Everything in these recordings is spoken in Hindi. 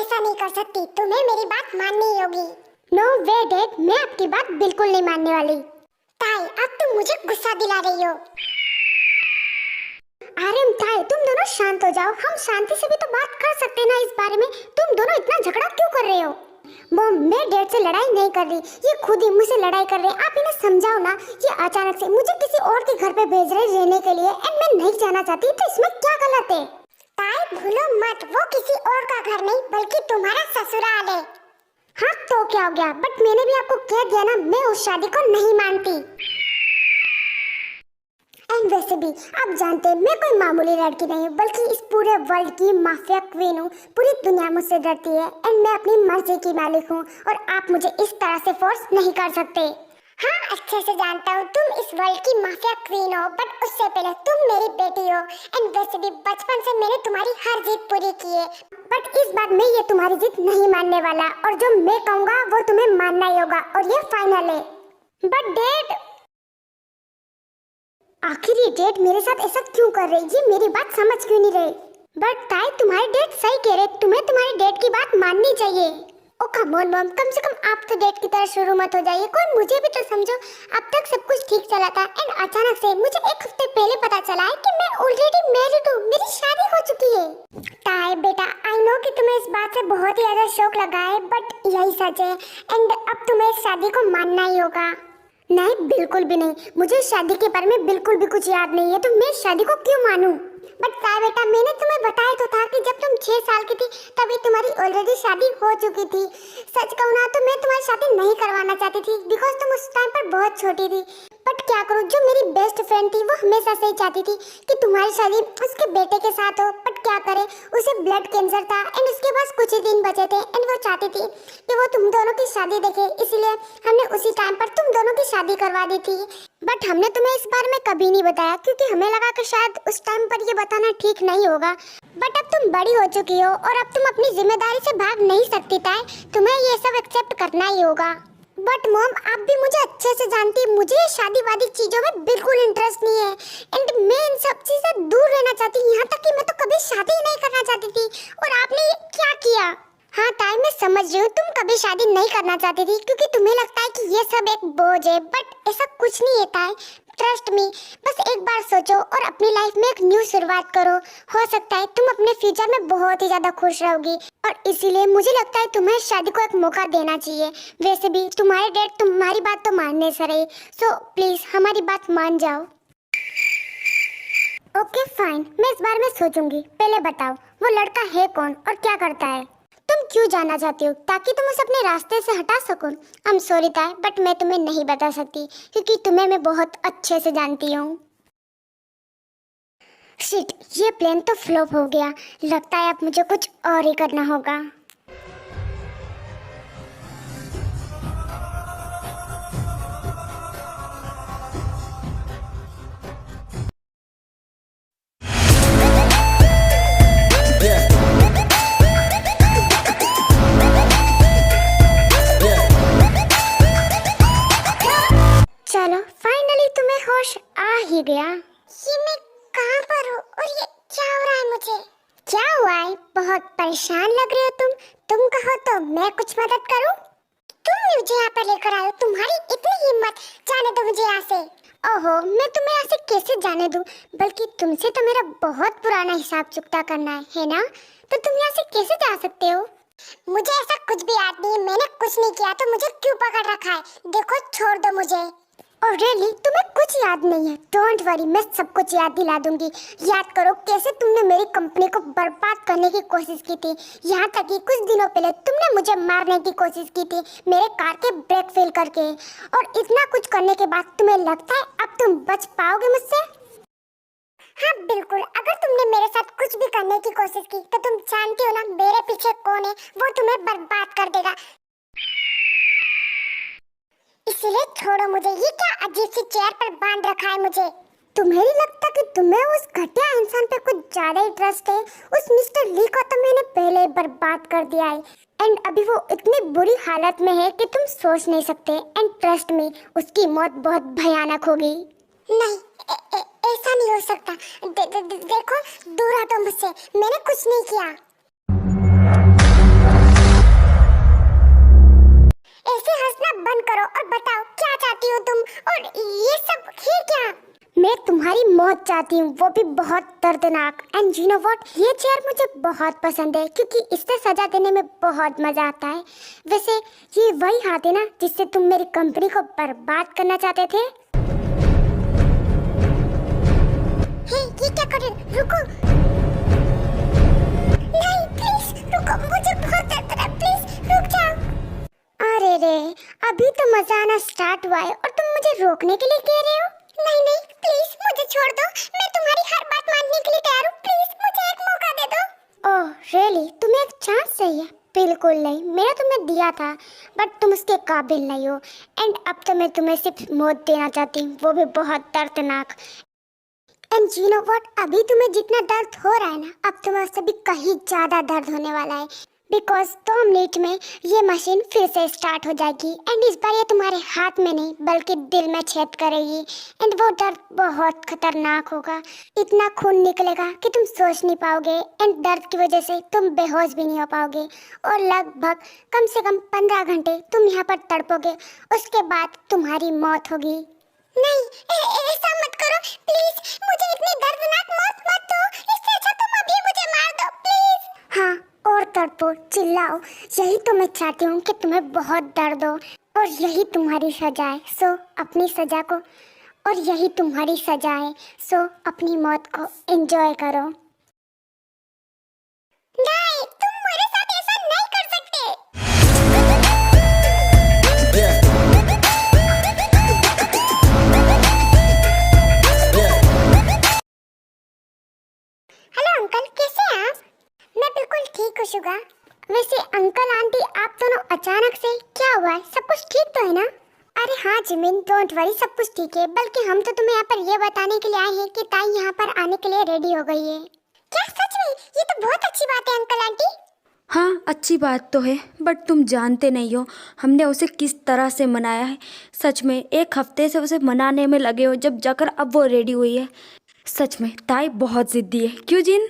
ऐसा नहीं कर सकती, तुम्हें मेरी बात माननी होगी। नो वे डैड, मैं आपकी बात बिल्कुल नहीं मानने वाली। ताई, अब तुम मुझे गुस्सा दिला रही हो। आर्यन ताई, तुम दोनों शांत हो जाओ। हम शांति से भी तो बात कर सकते हैं ना इस बारे में। तुम दोनों इतना झगड़ा क्यों कर रहे हो? मॉम, मैं डैड से लड़ाई नहीं कर रही, ये खुद ही मुझसे लड़ाई कर रहे हैं। आप इन्हें समझाओ ना। ये अचानक से मुझे किसी और के घर पे भेज रहे रहने के लिए, एंड मैं नहीं जाना चाहती, तो इसमें क्या गलत है? ताई भूलो मत, वो किसी और का घर नहीं बल्कि तुम्हारा ससुराल है। हाँ तो क्या हो गया? बट मैंने भी आपको कह दिया ना, मैं उस शादी को नहीं मानती। एंड वैसे भी आप जानते हैं मैं कोई मामूली लड़की नहीं हूँ, बल्कि इस पूरे वर्ल्ड की माफिया क्वीन हूँ। पूरी दुनिया मुझसे डरती है, एंड मैं अपनी मर्जी की मालिक हूँ, और आप मुझे इस तरह से फोर्स नहीं कर सकते। हाँ, अच्छे से जानता हूँ तुम इस वर्ल्ड की माफिया क्वीन हो, बट उससे पहले तुम मेरी बेटी हो। एंड वैसे भी बचपन से मैंने तुम्हारी हर जिद पूरी की है, बट इस बार मैं ये तुम्हारी जिद नहीं मानने वाला, और जो मैं कहूँगा वो तुम्हें मानना ही होगा, और ये फाइनल है। बट डैड, आखिर ये डैड मेरे साथ ऐसा क्यों कर रहे? ये मेरी बात समझ क्यों नहीं रहे? बट ताई, तुम्हारे डैड सही कह रहे, तुम्हें तुम्हारे डैड की बात माननी चाहिए। ओ कम ऑन मॉम, कम से कम आप तो डैड की तरह शुरू मत हो जाइए। कोई मुझे भी तो समझो। अब तक सब कुछ ठीक चला था, एंड अचानक से मुझे एक हफ्ते पहले पता चला है कि मैं ऑलरेडी मैरिड हूँ, मेरी शादी हो चुकी है। ताई बेटा, आई नो कि तुम्हें इस बात से बहुत ही ज्यादा शौक लगा है, बट यही सच है, एंड अब तुम्हें इस शादी को मानना ही होगा। नहीं, बिल्कुल भी नहीं। मुझे शादी के बारे में बिल्कुल भी कुछ याद नहीं है, तो मैं शादी को क्यों मानूं? बट ताई बेटा, मैंने तुम्हें बताया तो था कि जब तुम 6 साल की थी तभी तुम्हारी ऑलरेडी शादी हो चुकी थी। सच कहूँ ना तो मैं तुम्हारी शादी नहीं करवाना चाहती थी, बिकॉज तुम उस टाइम पर बहुत छोटी थी। बट क्या करूँ, जो मेरी बेस्ट फ्रेंड थी वो हमेशा से ही चाहती थी कि तुम्हारी शादी उसके बेटे के साथ हो। बट क्या करे, उसे ब्लड कैंसर था, एंड उसके पास कुछ ही दिन बचे थे, एंड वो चाहती थी कि वो तुम दोनों की शादी देखे, इसलिए हमने उसी टाइम पर तुम दोनों की शादी करवा दी थी। बट हमने तुम्हें इस बारे में कभी नहीं बताया, क्योंकि हमें लगा कि शायद उस टाइम पर ये बताना ठीक नहीं होगा। बट अब तुम बड़ी हो चुकी हो, और अब तुम अपनी जिम्मेदारी से भाग नहीं सकती ताई, तुम्हें ये सब एक्सेप्ट करना ही होगा। बट मॉम, आप भी मुझे अच्छे से जानती, मुझे शादी वादी चीजों में बिल्कुल इंटरेस्ट नहीं है, एंड मैं इन सब चीज से दूर रहना चाहती हूँ। यहाँ तक कि मैं तो कभी शादी ही नहीं करना चाहती थी, और आपने ये क्या किया? हाँ ताई, मैं समझ रही हूँ तुम कभी शादी नहीं करना चाहती थी, क्योंकि तुम्हें लगता है कि ये सब एक बोझ है, बट ऐसा कुछ नहीं है ताई। ट्रस्ट मी, बस एक बार सोचो और अपनी लाइफ में एक न्यू शुरुआत करो। हो सकता है तुम अपने फ्यूचर में बहुत ही ज्यादा खुश रहोगी, और इसीलिए मुझे लगता है तुम्हें शादी को एक मौका देना चाहिए। वैसे भी तुम्हारे डैड तुम्हारी बात तो मानने से रहे, सो प्लीज हमारी बात मान जाओ। ओके फाइन, मैं इस बारे में सोचूंगी। पहले बताओ, वो लड़का है कौन और क्या करता है? तुम क्यों जानना चाहती हो? ताकि तुम उसे अपने रास्ते से हटा सको। आई एम सॉरी ताई, बट मैं तुम्हें नहीं बता सकती, क्योंकि तुम्हें मैं बहुत अच्छे से जानती हूँ। शिट, ये प्लान तो फ्लॉप हो गया। लगता है अब मुझे कुछ और ही करना होगा। चलो फाइनली तुम्हें होश आ ही गया। ये मैं कहाँ पर हूँ और ये क्या हो रहा है मुझे? क्या हुआ है? बहुत परेशान लग रहे हो तुम। तुम कहो तो मैं कुछ मदद करूं? तुम मुझे यहाँ पर लेकर आए हो, तुम्हारी इतनी हिम्मत? जाने दो मुझे यहाँ से। ओहो, मैं तुम्हें यहाँ से कैसे जाने दूं? बल्कि तुमसे तो मेरा बहुत पुराना हिसाब चुकता करना है ना? तो तुम यहाँ से कैसे जा सकते हो? मुझे ऐसा कुछ भी याद नहीं है, मैंने कुछ नहीं किया, तो मुझे क्यों पकड़ रखा है? देखो, छोड़ दो मुझे। और रियली तुम्हें कुछ याद नहीं है? डोंट वरी, मैं सब कुछ याद दिला दूंगी। याद करो कैसे तुमने मेरी कंपनी को बर्बाद करने की कोशिश की थी। यहाँ तक कि कुछ दिनों पहले तुमने मुझे मारने की कोशिश की थी मेरे कार के ब्रेक फेल करके। और इतना कुछ करने के बाद तुम्हें लगता है अब तुम बच पाओगे मुझसे? हाँ बिल्कुल, अगर तुमने मेरे साथ कुछ भी करने की कोशिश की तो तुम जानती हो ना मेरे पीछे कौन है, वो तुम्हें बर्बाद कर देगा। इसलिए छोड़ो मुझे। ये क्या अजीब सी चेयर पर बांध रखा है मुझे? तुम्हें नहीं लगता कि तुम्हें उस घटिया इंसान पे कुछ ज्यादा ही ट्रस्ट है? उस मिस्टर ली को तो मैंने पहले ही बर्बाद कर दिया है, एंड अभी वो इतनी बुरी हालत में है कि तुम सोच नहीं सकते। एंड ट्रस्ट मी, उसकी मौत बहुत भयानक होगी। नहीं, ऐसा नहीं हो सकता। देखो, दूर हटो मुझसे, मैंने कुछ नहीं किया। करो और बताओ क्या चाहती हो तुम, और ये सब है क्या? मैं तुम्हारी मौत चाहती हूँ, वो भी बहुत दर्दनाक। एंड यू नो व्हाट, ये चेयर मुझे बहुत पसंद है क्योंकि इससे सजा देने में बहुत मजा आता है। वैसे ये वही हाथ है ना जिससे तुम मेरी कंपनी को बर्बाद करना चाहते थे? हे, ये क्या कर रहे हो? रुको, नहीं प्लीज रुको, मुझे बहुत दर्द है, प्लीज रुक जाओ। अरे रे, अभी तो मजा आना स्टार्ट हुआ है और तुम मुझे रोकने के लिए कह रहे हो? नहीं नहीं प्लीज मुझे छोड़ दो, मैं तुम्हारी हर बात मानने के लिए तैयार हूँ, प्लीज मुझे एक मौका दे दो। ओह रियली, तुम्हें एक चांस चाहिए? बिल्कुल नहीं, मैंने तुम्हें दिया था बट तुम उसके काबिल नहीं हो। एंड अब तो मैं तुम्हें सिर्फ मौत देना चाहती हूँ, वो भी बहुत दर्दनाक। एंड यू नो व्हाट, अभी तुम्हें जितना दर्द हो रहा है ना, अब तुम्हें उससे भी कहीं ज़्यादा दर्द होने वाला है। बिकॉज 2 मिनट में ये मशीन फिर से स्टार्ट हो जाएगी एंड इस बार ये तुम्हारे हाथ में नहीं बल्कि दिल में छेद करेगी। एंड वो दर्द बहुत खतरनाक होगा, इतना खून निकलेगा कि तुम सोच नहीं पाओगे एंड दर्द की वजह से तुम बेहोश भी नहीं हो पाओगे और लगभग कम से कम 15 घंटे तुम यहाँ पर तड़पोगे, उसके बाद तुम्हारी मौत होगी। नहीं ऐसा मत करो प्लीज, मुझे इतनी दर्दनाक मौत मत दो, इससे अच्छा तुम अभी मुझे मार दो प्लीज। हाँ, और तड़पो, चिल्लाओ, यही तो मैं चाहती हूँ कि तुम्हें बहुत दर्द हो और यही तुम्हारी सजा है। सो अपनी सजा को, और यही तुम्हारी सजा है, सो अपनी मौत को एंजॉय करो। नहीं, तुम मेरे साथ ऐसा नहीं कर सकते। हेलो अंकल, कैसे हैं आप? मैं बिल्कुल ठीक हूँ शुगा। वैसे अंकल आंटी, आप दोनों अचानक से क्या हुआ है? सब कुछ ठीक तो है ना? अरे हाँ जिमिन, डोंट वरी, सब कुछ ठीक है। बल्कि हम तो तुम्हें यहाँ पर ये बताने के लिए आए हैं कि ताई यहाँ पर आने के लिए रेडी हो गई है। क्या सच में? ये तो बहुत अच्छी बात है अंकल आंटी। हाँ अच्छी बात तो है, बट तुम जानते नहीं हो हमने उसे किस तरह से मनाया है। सच में 1 हफ्ते से उसे मनाने में लगे हो, जब जाकर अब वो रेडी हुई है। सच में ताई बहुत जिद्दी है, क्यों जिन?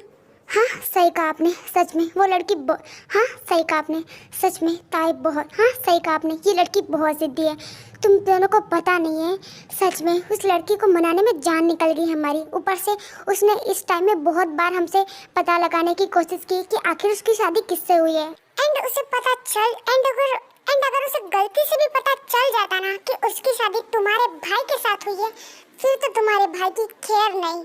हाँ सही कहा आपने, सच में वो लड़की हाँ सही कहा आपने, सच में ताई बहुत, हाँ सही कहा आपने, ये लड़की बहुत जिद्दी है। तुम दोनों को पता नहीं है, सच में उस लड़की को मनाने में जान निकल गई हमारी। ऊपर से उसने इस टाइम में बहुत बार हमसे पता लगाने की कोशिश की कि आखिर उसकी शादी किससे हुई है। एंड उसे पता चल, एंड अगर उसे गलती से भी पता चल जाता ना कि उसकी शादी तुम्हारे भाई के साथ हुई है, फिर तो तुम्हारे भाई की खैर नहीं।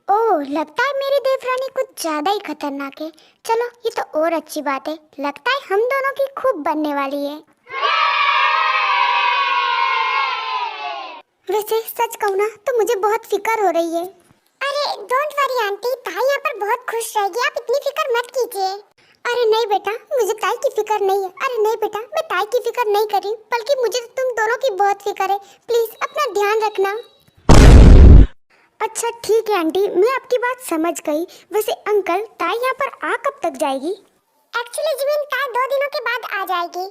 ओह, लगता है मेरी देवरानी कुछ ज्यादा ही खतरनाक है। चलो ये तो और अच्छी बात है, लगता है हम दोनों की खूब बनने वाली है। वैसे सच कहूँ ना तो मुझे बहुत फिक्र हो रही है। अरे डोंट वरी आंटी, ताई यहाँ पर बहुत खुश रहेगी, आप इतनी फिक्र मत कीजिए। अरे नहीं बेटा, मुझे ताई की फिक्र नहीं है। अरे नहीं बेटा, मैं ताई की फिक्र नहीं कर रही, बल्कि मुझे तो तुम दोनों की बहुत फिक्र है। प्लीज अपना ध्यान रखना। अच्छा ठीक है आंटी, मैं आपकी बात समझ गई। वैसे अंकल, ताई यहाँ पर आ कब तक जाएगी? एक्चुअली जिमिन, ताई 2 दिनों के बाद आ जाएगी।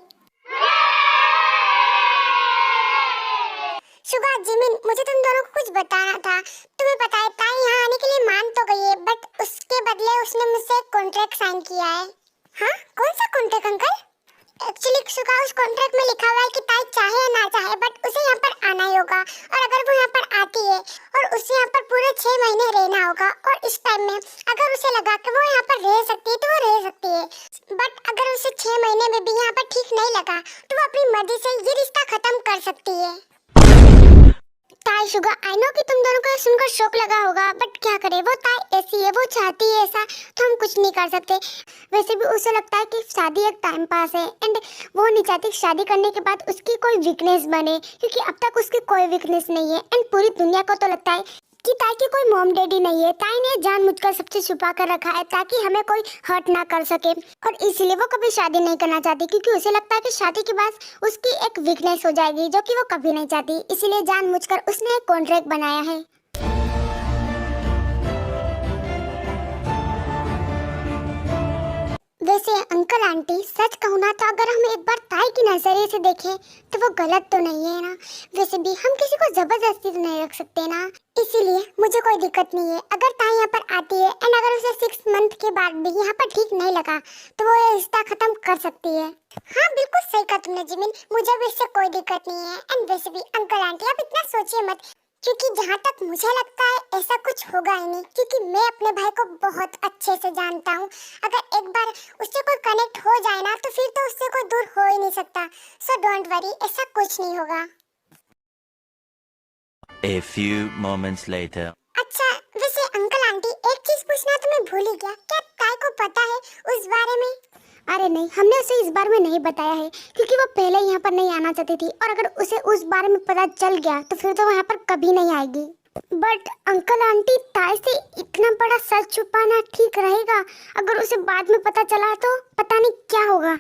शुगा जिमिन, मुझे तुम दोनों को कुछ बताना था। तुम्हें पता है ताई यहाँ आने के लिए मान तो गई है, बट उसके बदले उसने मुझसे एक कॉन्ट्रैक्ट साइन किया है। हाँ, कौन सा कॉन्ट्रैक्ट अंकल? एक्चुअली शुगा, उस कॉन्ट्रैक्ट में लिखा हुआ है कि ताई चाहे या ना चाहे बट उसे यहाँ पर आना ही होगा, और अगर वो यहाँ पर आती है और उसे यहाँ पर पूरे 6 महीने रहना होगा, और इस टाइम में अगर उसे लगा कि वो यहाँ पर रह सकती है तो वो रह सकती है, बट अगर उसे 6 महीने में भी यहाँ पर ठीक नहीं लगा तो वो अपनी मर्जी से ये रिश्ता खत्म कर सकती है। ताई शुगा, आई नो कि तुम दोनों को सुनकर शौक लगा होगा, बट क्या करे, वो ताई ऐसी है, वो चाहती है ऐसा, तो हम कुछ नहीं कर सकते। वैसे भी उसे लगता है कि शादी एक टाइम पास है एंड वो नहीं चाहती शादी करने के बाद उसकी कोई वीकनेस बने, क्योंकि अब तक उसकी कोई वीकनेस नहीं है। एंड पूरी दुनिया को तो लगता है कि ताई की कोई मॉम डैडी नहीं है। ताई ने जानबूझकर सबसे छुपा कर रखा है ताकि हमें कोई हर्ट ना कर सके, और इसीलिए वो कभी शादी नहीं करना चाहती, क्योंकि उसे लगता है कि शादी के बाद उसकी एक वीकनेस हो जाएगी जो कि वो कभी नहीं चाहती। इसीलिए जानबूझकर उसने एक कॉन्ट्रैक्ट बनाया है। वैसे अंकल अंकल आंटी, सच कहूँ ना तो अगर हम एक बार ताई की नजरिए से देखें तो वो गलत तो नहीं है ना। वैसे भी हम किसी को जबरदस्ती तो नहीं रख सकते ना, इसीलिए मुझे कोई दिक्कत नहीं है अगर ताई यहाँ पर आती है एंड अगर उसे 6 मंथ के बाद भी यहाँ पर ठीक नहीं लगा तो वो ये रिश्ता खत्म कर सकती है। हाँ बिल्कुल सही कहा तुमने जिमिन, मुझे भी इससे कोई दिक्कत नहीं है। एंड वैसे भी अंकल आंटी आप इतना सोचिए मत, क्योंकि जहाँ तक मुझे लगता है ऐसा कुछ होगा ही नहीं, क्योंकि मैं अपने भाई को बहुत अच्छे से जानता हूँ। अगर एक बार उससे कोई कनेक्ट हो जाए ना तो फिर तो उससे कोई दूर हो ही नहीं सकता। सो डोंट वरी, ऐसा कुछ नहीं होगा। A few moments later. अच्छा वैसे अंकल आंटी, एक चीज पूछना तो मैं भूल ही गया, क्या ताई को पता है उस बारे में? अरे नहीं, हमने उसे इस बारे में नहीं बताया है क्योंकि वो पहले यहाँ पर नहीं आना चाहती थी और अगर उसे उस बारे में पता चल गया तो फिर तो वो यहाँ पर कभी नहीं आएगी। बट अंकल आंटी, ताई से इतना बड़ा सच छुपाना ठीक रहेगा? अगर उसे बाद में पता चला तो पता नहीं क्या होगा।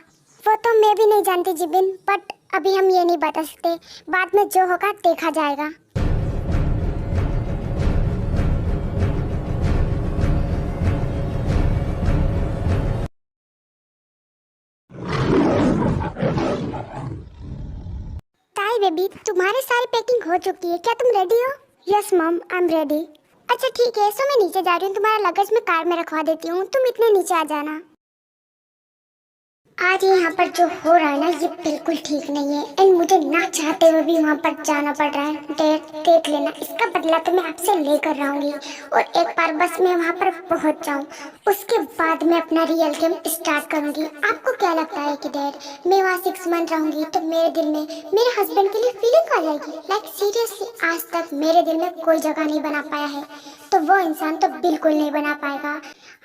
वो तो मैं भी नहीं जानती जिबिन, बट अभी हम ये नहीं बता सकते, बाद में जो होगा देखा जाएगा। ताई बेबी, तुम्हारी सारी पैकिंग हो चुकी है, क्या तुम रेडी हो? Yes mom, I am ready. अच्छा ठीक है, सो मैं नीचे जा रही हूँ, तुम्हारा लगेज मैं कार में रखवा देती हूँ, तुम इतने नीचे आ जाना। आज यहाँ पर जो हो रहा है ना ये बिल्कुल ठीक नहीं है एंड मुझे ना चाहते हुए भी वहाँ पर जाना पड़ रहा है। देख लेना, इसका बदला तो मैं आपसे लेकर रहूंगी और एक बार बस मैं वहाँ पर पहुँच जाऊँ उसके बाद मैं अपना रियल गेम स्टार्ट करूँगी। आपको क्या लगता है कि डैड, मैं वहाँ 6 मंथ रहूंगी तो मेरे दिल में मेरे हस्बैंड के लिए फीलिंग आ जाएगी? लाइक सीरियसली, आज तक मेरे दिल में कोई जगह नहीं बना पाया है तो वो इंसान तो बिल्कुल नहीं बना पाएगा।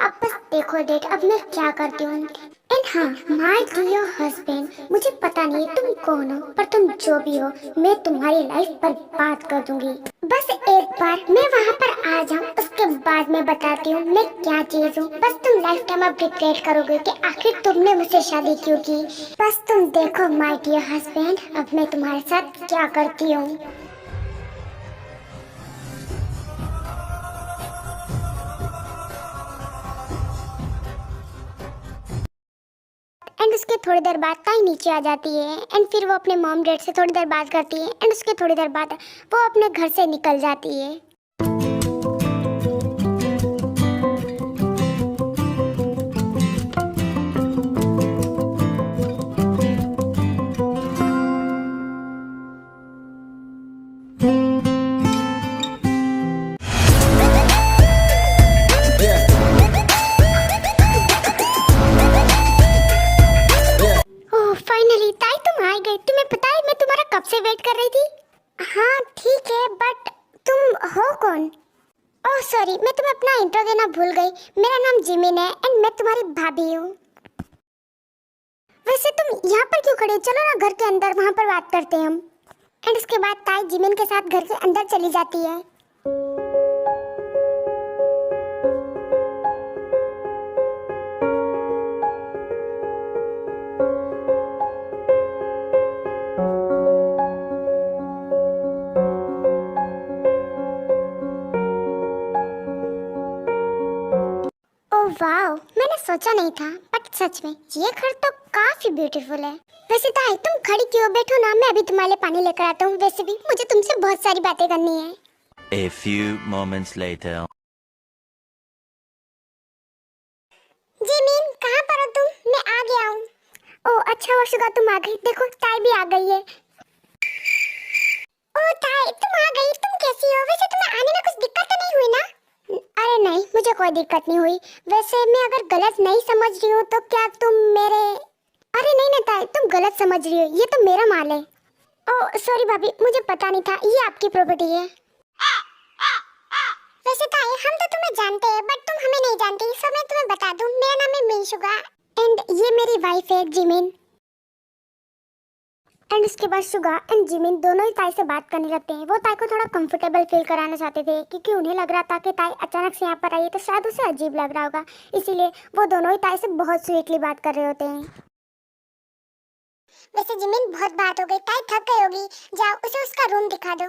अब बस देखो डैड, अब मैं क्या करती हूँ। एंड हाँ, माय डियर हस्बैंड, मुझे पता नहीं तुम कौन हो पर तुम जो भी हो मैं तुम्हारी लाइफ पर बात कर दूंगी। बस एक बार मैं वहाँ पर आ जाऊँ उसके बाद मैं बताती हूँ मैं क्या चीज हूँ। बस तुम लाइफ टाइम अब रिग्रेट करोगे कि आखिर तुमने मुझसे शादी क्यों की। बस तुम देखो माय डियर हस्बैंड, अब मैं तुम्हारे साथ क्या करती हूँ। एंड उसके थोड़ी देर बाद ताई नीचे आ जाती है एंड फिर वो अपने मॉम डैड से थोड़ी देर बात करती है एंड उसके थोड़ी देर बाद वो अपने घर से निकल जाती है। फाइनली ताई तुम आ गई। तुम्हें पता है मैं तुम्हारा कब से वेट कर रही थी। हाँ ठीक है, बट तुम हो कौन? ओह सॉरी, मैं तुम्हें अपना इंट्रो देना भूल गई। मेरा नाम जिमिन है एंड मैं तुम्हारी भाभी हूँ। वैसे तुम यहाँ पर क्यों खड़े हो? चलो ना घर के अंदर, वहाँ पर बात करते हैं हम। एंड उसके बाद ताई जिमिन के साथ घर के अंदर चली जाती है। वाओ, मैंने सोचा नहीं था, बट सच में ये घर तो काफी ब्यूटीफुल है। वैसे ताई तुम खड़ी क्यों? बैठो ना, मैं अभी तुम्हारे लिए पानी लेकर आता हूँ। वैसे भी मुझे तुमसे बहुत सारी बातें करनी है। A few moments later. Jimin कहाँ पर हो तुम? मैं आ गया हूँ। ओह अच्छा वर्षिका, तुम आ गई। देखो ताई भी आ गई है। ओह ताई तुम आ गई, तुम कैसी हो? वैसे तुम्हें आने में कुछ दिक्कत तो नहीं हुई ना? अरे नहीं, मुझे कोई दिक्कत नहीं हुई। वैसे मैं अगर गलत नहीं समझ रही हूँ तो क्या तुम मेरे... अरे नहीं नहीं ताई, तुम गलत समझ रही हो, ये तो मेरा माल है। ओह सॉरी भाभी, मुझे पता नहीं था, ये आपकी प्रॉपर्टी है। वैसे ताई हम तो तुम्हें जानते हैं बट तुम हमें नहीं जानती, सो मैं तुम्हें बता दूं, मेरा नाम है मीशुगा एंड ये मेरी वाइफ है जिमिन। एंड उसके बाद शुगा एंड जिमिन दोनों ही ताई से बात करने लगते हैं। वो ताई को थोड़ा कंफर्टेबल फील कराना चाहते थे क्योंकि उन्हें लग रहा था कि ताई अचानक से यहाँ पर आई तो शायद उसे अजीब लग रहा होगा, इसीलिए वो दोनों ही ताई से बहुत स्वीटली बात कर रहे होते हैं। वैसे जिमिन बहुत बात हो गई, ताई थक गई होगी, जाओ उसे उसका रूम दिखा दो।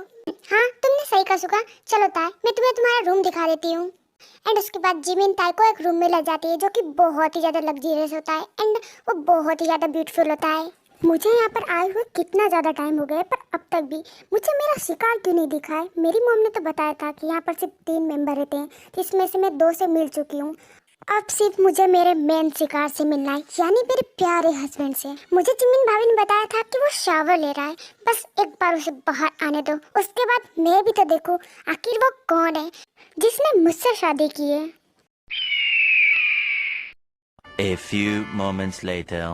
हाँ तुमने सही कहा शुगा, चलो ताई मैं तुम्हें तुम्हारा रूम दिखा देती हूँ। एंड उसके बाद जिमिन ताई को एक रूम में ले जाती है जो कि बहुत ही ज़्यादा लग्जरियस होता है एंड वो बहुत ही ज़्यादा ब्यूटीफुल होता है। मुझे यहाँ पर आए हुए कितना ज़्यादा टाइम हो गया है, पर अब तक भी मुझे मेरा शिकार क्यों नहीं दिखा है। मेरी मॉम ने तो बताया था कि यहाँ पर सिर्फ 3 मेंबर रहते हैं, जिसमें से मैं 2 से मिल चुकी हूँ। अब सिर्फ मुझे मेरे मेन शिकार से मिलना है, यानी मेरे प्यारे हस्बैंड से। मुझे जिमिन भाभी ने बताया था कि वो शावर ले रहा है, बस एक बार उसे बाहर आने दो, उसके बाद मैं भी तो देखूं आखिर वो कौन है जिसने मुझसे शादी की है। A few moments later.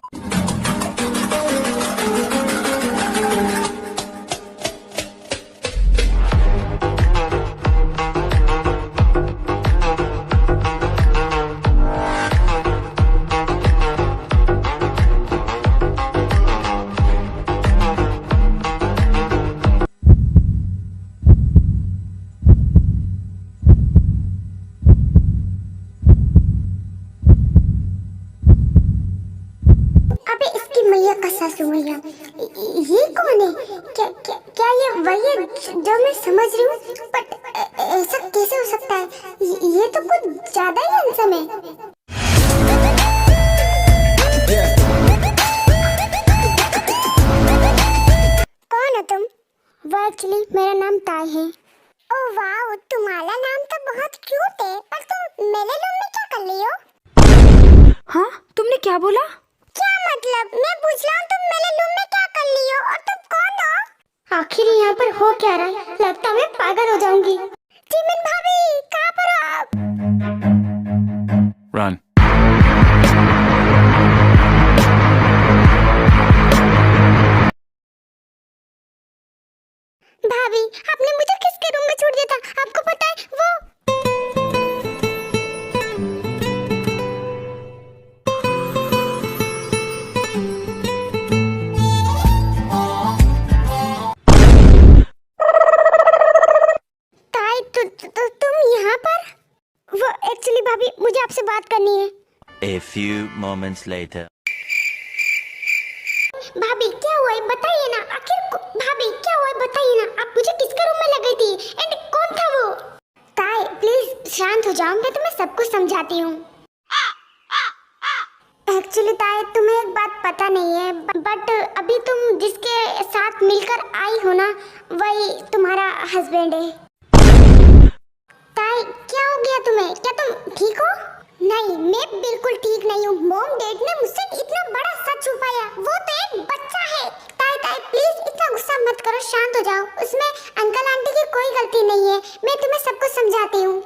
अबे इसकी मैया का सासू मैया, ये कौन है? क्या क्या क्या ये वही है जो मैं समझ रही हूँ? बट ऐसा कैसे हो सकता है? ये तो कुछ ज्यादा ही हैंडसम है। कौन हो तुम? वो एक्चुअली मेरा नाम ताई है। ओह वाह, तुम्हारा नाम तो बहुत क्यूट है, पर तुम मेरे रूम में क्या कर रही हो? हाँ, तुमने क्या बोला? क्या मतलब? मैं पूछ रहा हूँ तुम मेरे रूम में क्या कर रही हो और तुम कौन हो? आखिर यहाँ पर हो क्या रहा है? लगता है मैं पागल हो जाऊंगी। जिमिन भाभी, कहाँ पर हो आप? Run. भाभी, आपने मुझे किसके रूम में छोड़ दिया था? आपको पता है वो ताई, तुम यहाँ पर? वो एक्चुअली भाभी, मुझे आपसे बात करनी है। A few moments later. भाभी क्या हुआ है बताइए ना। भाभी क्या हुआ है बताइए ना। आप मुझे किसके रूम में लग गई थी एंड कौन था वो? ताई प्लीज शांत हो जाओ, मैं तुम्हें सब कुछ समझाती हूँ। एक्चुअली ताई, तुम्हें एक बात पता नहीं है, बट अभी तुम जिसके साथ मिलकर आई हो ना, वही तुम्हारा हस्बैंड है। ताई क्या हो गया तुम्हें? क्या तुम ठीक हो? नहीं, मैं बिल्कुल ठीक नहीं हूँ। मॉम डैड ने मुझसे इतना बड़ा सच छुपाया। वो तो एक बच्चा है। ताई ताई प्लीज इतना गुस्सा मत करो, शांत हो जाओ। उसमें अंकल आंटी की कोई गलती नहीं है, मैं तुम्हें सब कुछ समझाती हूँ।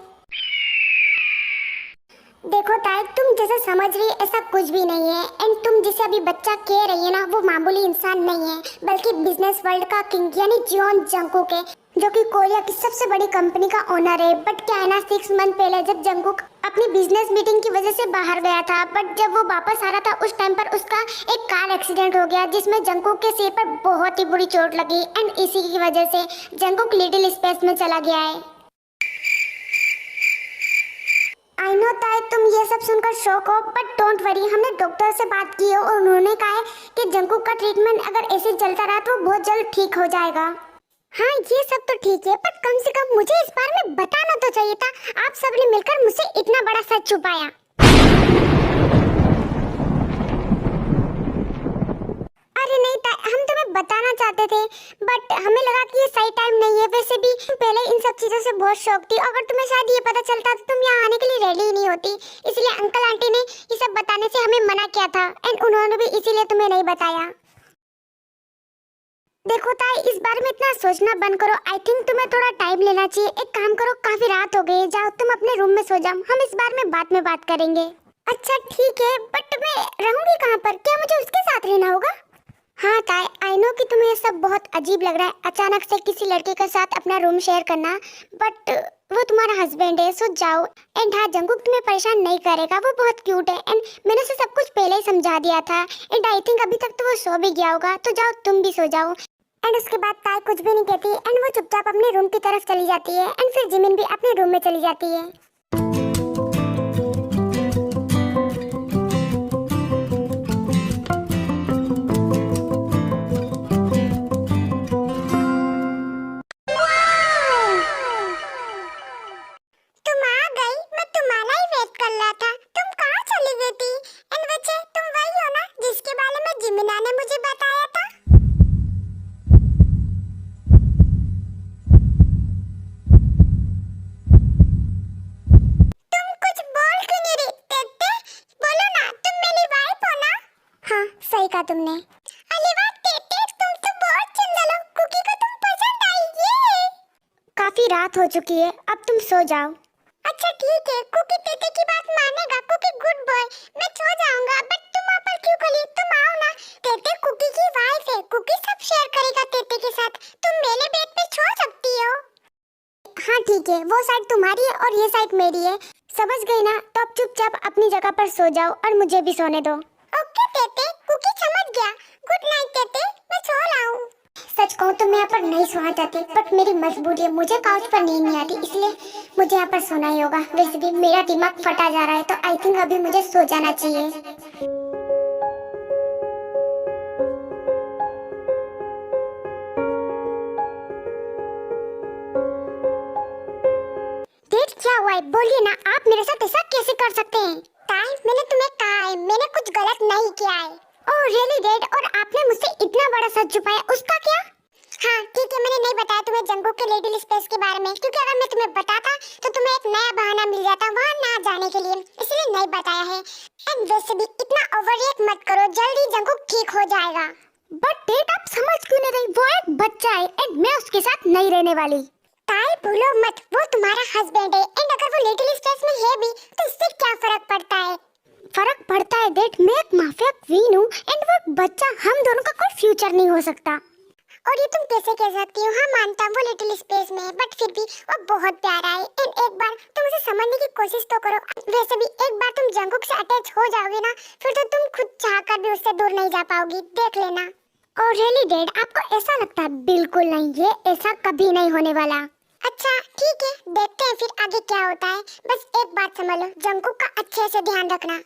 देखो ताई, तुम जैसा समझ रही है ऐसा कुछ भी नहीं है, एंड तुम जिसे अभी बच्चा कह रही है ना, वो मामूली इंसान नहीं है, बल्कि बिजनेस वर्ल्ड का किंग यानी जियोन जंगकुक है, जो कि कोरिया की सबसे बड़ी कंपनी का ओनर है। बट क्या है ना, 6 मंथ पहले जब जंगकुक अपनी बिजनेस मीटिंग की वजह से बाहर गया था, बट जब वो वापस आ रहा था उस टाइम पर उसका एक कार एक्सीडेंट हो गया, जिसमें जंगकुक के सिर पर बहुत ही बुरी चोट लगी, एंड इसी की वजह से जंगकुक लिटिल स्पेस में चला गया है। आई नो ताई, तुम ये सब सुनकर शॉक हो, बट डोंट वरी, हमने डॉक्टर से बात की है और उन्होंने कहा है कि जंगकुक का ट्रीटमेंट अगर ऐसे चलता रहा तो बहुत जल्द ठीक हो जाएगा। हाँ ये सब तो ठीक है, पर कम से कम मुझे इस बारे में बताना तो चाहिए था। आप सबने मिलकर मुझसे इतना बड़ा सच छुपाया। अरे नहीं ताई, हम तुम्हें बताना चाहते थे, बट हमें लगा कि ये सही टाइम नहीं है। वैसे भी पहले इन सब चीजों से बहुत शौक थी, अगर तुम्हें शायद ये पता चलता तो तुम यहाँ आने के लिए रेडी ही नहीं होती। इसलिए अंकल आंटी ने ये सब बताने से हमें मना किया था, एंड उन्होंने भी इसीलिए तुम्हें नहीं बताया। देखो ताई, इस बारे में इतना सोचना बंद करो। आई थिंक तुम्हें थोड़ा टाइम लेना चाहिए। एक काम करो, काफी रात हो गई, जाओ तुम अपने रूम में सो जाओ, हम इस बारे में बाद में बात करेंगे। अच्छा ठीक है, बट मैं रहूंगी कहाँ पर? क्या मुझे उसके साथ रहना होगा? हाँ ताई, आई नो कि तुम्हें सब बहुत अजीब लग रहा है, अचानक से किसी लड़के के साथ अपना रूम शेयर करना, बट वो तुम्हारा हस्बैंड है, सो जाओ। एंड हाँ, जंगकुक तुम्हें परेशान नहीं करेगा, वो बहुत क्यूट है, एंड मैंने उसे सब कुछ पहले ही समझा दिया था, एंड आई थिंक अभी तक तो वो सो भी गया होगा, तो जाओ तुम भी सो जाओ। एंड उसके बाद ताई कुछ भी नहीं कहती, एंड वो चुपचाप अपने रूम की तरफ चली जाती है, एंड फिर जिमिन भी अपने रूम में चली जाती है। तुम आ गई, देखा तुमने? अरे वाह तेते, तुम तो बहुत सुंदर हो। कुकी को तुम पसंद आई ये। काफी रात हो चुकी है, अब तुम सो जाओ। अच्छा ठीक है, कुकी तेते की बात मानेगा। कुकी गुड बॉय, मैं सो जाऊंगा। बट तुम वहाँ पर क्यों खड़ी? तुम आओ ना। तेते कुकी की वाइफ है, कुकी सब शेयर करेगा तेते के साथ। तुम मेरे बेड पे सो सकती हो। हाँ ठीक है, वो साइड तुम्हारी है और ये साइड मेरी है, समझ गई ना? तो अब चुपचाप अपनी जगह पर सो जाओ और मुझे भी सोने दो। ओके तेते, कुकी समझ गया। गुड नाइट तेते, मैं सो रहा हूँ। सच कहूँ तो मैं यहाँ पर नहीं सोना चाहती, बट मेरी मजबूरी है, मुझे काउच पर नींद नहीं आती, इसलिए मुझे यहाँ पर सोना ही होगा। वैसे भी मेरा दिमाग फटा जा रहा है, तो आई थिंक अभी मुझे सो जाना चाहिए। डेट क्या हुआ है? बोलिए ना, आप मेरे साथ ऐसा कैसे कर सकते हैं? ताई, मैंने तुम्हें कहा है, मैंने कुछ गलत नहीं किया है। Oh really dad? और आपने मुझसे इतना बड़ा सच छुपाया, उसका क्या? हाँ ठीक है, मैंने नहीं बताया तुम्हें जंगुक के लिटिल स्पेस के बारे में, क्योंकि अगर मैं तुम्हें बताता तो तुम्हें एक नया बहाना मिल जाता वहाँ ना जाने के लिए, इसलिए नहीं बताया है। एंड वैसे भी इतना ओवररिएक्ट मत करो, जल्दी जंगुक ठीक हो जाएगा। बट डैड आप समझ क्यों नहीं रही? वो एक बच्चा है एंड मैं उसके साथ नहीं रहने वाली। ताई भूलो मत, वो तुम्हारा हस्बैंड है, एंड अगर वो लिटिल स्पेस में है भी तो इससे क्या फर्क पड़ता है? फर्क पड़ता है डैड, मैं एक माफिया क्वीन हूँ एंड वो एक बच्चा, हम दोनों का कोई फ्यूचर नहीं हो सकता। और ये तुम कैसे कह सकती हो? हाँ मानता हूँ वो लिटिल स्पेस में है, बट फिर भी वो बहुत प्यारा है। एंड एक बार तुम उसे समझने की कोशिश तो करो। वैसे भी एक बार तुम जंगुक से अटैच हो जाओगे ना, फिर तो तुम खुद चाहकर भी उससे दूर नहीं जा पाओगी, देख लेना। और रियली डैड आपको ऐसा लगता है? बिल्कुल नहीं, ये ऐसा कभी नहीं होने वाला। अच्छा ठीक है, देखते हैं फिर आगे क्या होता है। बस एक बात समझ लो, जंगुक का अच्छे से ध्यान रखना।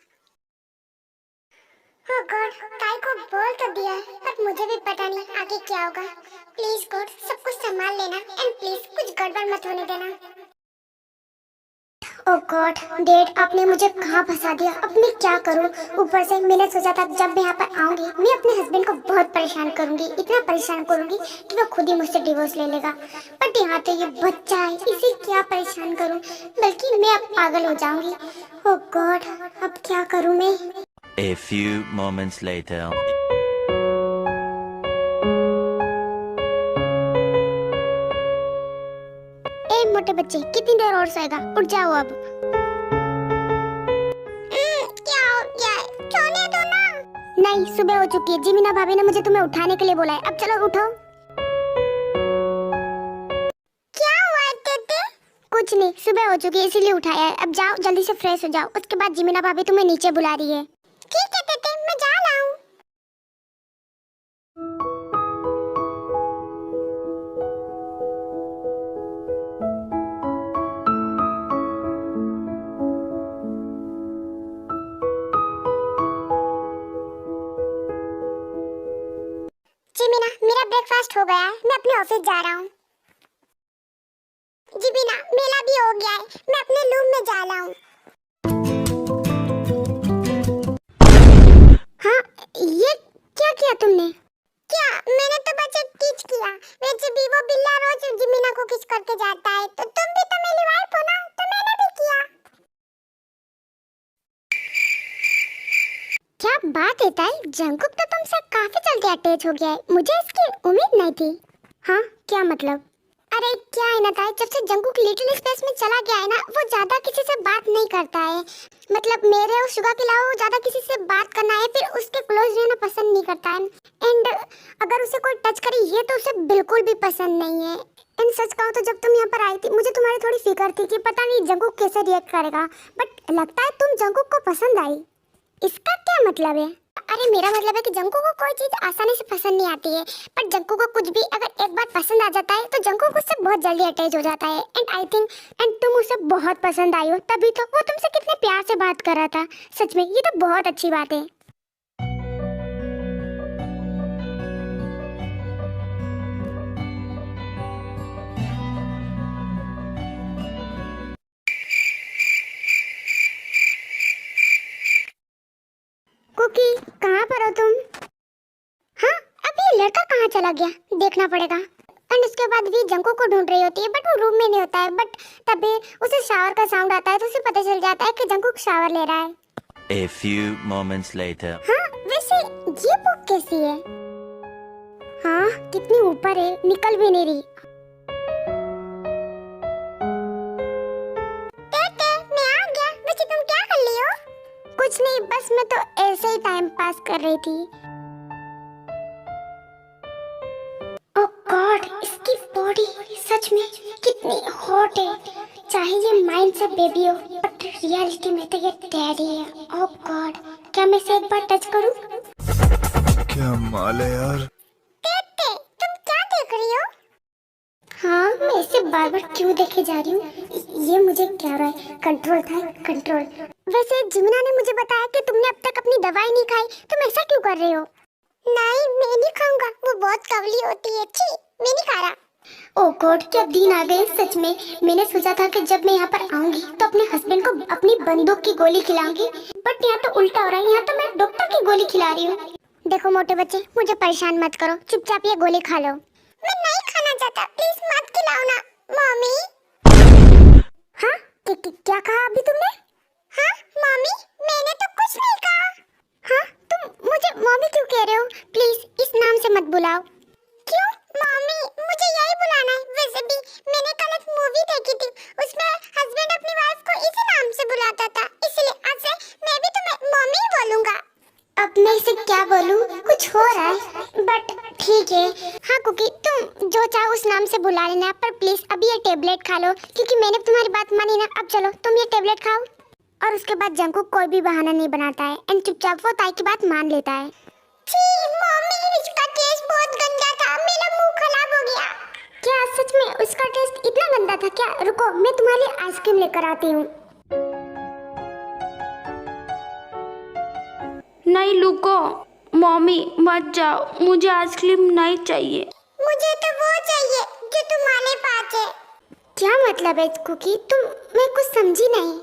ओह गॉड, ताई को बोल तो दिया है, पर मुझे भी पता नहीं आगे क्या होगा। प्लीज गॉड, सब कुछ संभाल लेना एंड प्लीज कुछ गड़बड़ मत होने देना। ओह गॉड डैड, आपने मुझे कहाँ फंसा दिया? अब मैं क्या करूँ? ऊपर से मैंने सोचा था जब मैं यहाँ पर आऊंगी मैं अपने हस्बैंड को बहुत परेशान करूंगी, इतना परेशान करूंगी कि वो खुद ही मुझसे डिवोर्स ले लेगा। बट यहाँ तो ये बच्चा है, इसे क्या परेशान करूँ? बल्कि मैं अब पागल हो जाऊंगी। ओह गॉड, अब क्या करूँ मैं? A few moments later. ए मोटे बच्चे, कितनी देर और सोएगा? उठ जाओ अब। क्या हो गया है? सोने दो ना। नहीं, सुबह हो चुकी है, जिमिना भाभी ने मुझे तुम्हें उठाने के लिए बोला है। अब चलो उठो। क्या हुआ है तेते? कुछ नहीं, सुबह हो चुकी है इसीलिए उठाया है। अब जाओ जल्दी से फ्रेश हो जाओ, उसके बाद जिमिना भाभी तुम्हें नीचे बुला रही है। ठीक है तेते, मैं जा रहा हूँ। जिमिना, मेरा ब्रेकफास्ट हो गया है, मैं अपने ऑफिस जा रहा हूँ। जिमिना, मेरा भी हो गया है, मैं अपने रूम में जा रहा हूँ। हाँ, ये क्या किया तुमने? क्या? मैंने तो बस एक किस किया। वैसे भी वो बिल्ला रोज जिमिना को किस करके जाता है, तो तुम भी तो मेरी वाइफ हो ना, तो मैंने भी किया। क्या बात है ताई, जंगुक तो तुमसे काफी जल्दी अटैच हो गया है, मुझे इसकी उम्मीद नहीं थी। हाँ क्या मतलब? अरे क्या है ना ताई, जब से जंगुक लिटिल स्पेस में चला गया है ना, वो ज्यादा किसी से बात नहीं करता है। मतलब मेरे और शुगा के अलावा वो ज्यादा किसी से बात करना है, फिर उसके क्लोज रहना पसंद नहीं करता है। एंड अगर उसे कोई टच करे ये तो उसे बिल्कुल भी पसंद नहीं है। एंड सच कहूँ तो जब तुम यहाँ पर आई थी मुझे तुम्हारी थोड़ी फिक्र थी कि पता नहीं जंगुक कैसे रिएक्ट करेगा, बट लगता है तुम जंगुक को पसंद आई। इसका क्या मतलब है? अरे मेरा मतलब है कि जंगुक को कोई चीज आसानी से पसंद नहीं आती है, पर जंगुक को कुछ भी अगर एक बार पसंद आ जाता है तो जंगुक उससे बहुत जल्दी अटैच हो जाता है। एंड आई थिंक एंड तुम उसे बहुत पसंद आई हो, तभी तो वो तुमसे कितने प्यार से बात कर रहा था। सच में ये तो बहुत अच्छी बात है। कुकी, कहाँ पर हो तुम? हाँ, अब ये लड़का कहाँ चला गया? देखना पड़ेगा। एंड उसके बाद भी जंगुक को ढूंढ रही होती है, बट वो रूम में नहीं होता है। बट तभी उसे शावर का साउंड आता है, तो उसे पता चल जाता है कि जंगुक शावर ले रहा है। A few moments later. हाँ, वैसे ये बुक कैसी है? हाँ, कितनी ऊपर है, निकल भी नहीं रही। मैं आ गया। वैसे तुम क्या कर रही हो? कुछ नहीं, बस मैं तो ऐसे ही टाइम पास कर रही थी। ओह गॉड, इसकी बॉडी सच में कितनी हॉट है। चाहे ये माइंड से बेबी हो, बट रियलिटी में तो ये डैडी है। ओह गॉड, क्या मैं इसे एक बार टच करूं? क्या माल है यार। तुम क्या देख रही हो? हाँ, मैं इसे बार बार क्यों देखे जा रही हूँ? ये मुझे क्या रहा है? कंट्रोल था, कंट्रोल। वैसे जिमिना ने मुझे बताया कि तुमने अब तक अपनी दवाई नहीं खाई, तुम ऐसा क्यों कर रहे हो? नहीं, मैं नहीं खाऊंगा, वो बहुत कवली होती है। छी, मैं नहीं खा रहा। ओह गॉड, क्या दिन आ गए सच में। मैंने सोचा था कि जब मैं यहाँ पर आऊंगी तो अपने हस्बैंड को अपनी बंदूक की गोली खिलाऊंगी, बट यहाँ तो उल्टा हो रहा है। यहाँ तो मैं डॉक्टर की गोली खिला रही हूँ। देखो मोटे बच्चे, मुझे परेशान मत करो, चुपचाप ये गोली खा लो। मैं नहीं खाना चाहता, प्लीज मत खिलाओ ना मम्मी। हाँ, क्या कहा अभी तुमने? हाँ मम्मी, मैंने तो कुछ नहीं कहा। हाँ, तुम मुझे मम्मी क्यों कह रहे हो? प्लीज इस नाम से मत बुलाओ। क्यों मम्मी, मुझे यही बुलाना है। वैसे भी मैंने कल एक मूवी देखी थी, उसमें हस्बैंड अपनी वाइफ को इसी नाम से बुलाता था, इसलिए आज से मैं भी तुम्हें मम्मी बोलूंगा। अब मैं इसे क्या बोलूं? कुछ हो रहा है, बट ठीक है। हाँ कुकी, तुम जो चाहो उस नाम से बुला लेना, पर प्लीज अभी ये टेबलेट खा लो, क्योंकि मैंने तुम्हारी बात मानी ना। अब चलो तुम ये टेबलेट खाओ। और उसके बाद जंकुक कोई भी बहाना नहीं बनाता है एंड चुपचाप वो ताई की बात मान लेता है। छी मम्मी, इसका टेस्ट बहुत गंदा था, मेरा मुंह खराब हो गया। क्या सच में उसका टेस्ट इतना गंदा था क्या? रुको, मैं तुम्हारे लिए आइसक्रीम लेकर आती हूँ। नहीं लुको, मम्मी मत जाओ, मुझे आइसक्रीम नहीं चाहिए। मुझे तो वो चाहिए जो तुम्हारे पास है। क्या मतलब है कुकी? मैं कुछ समझी नहीं।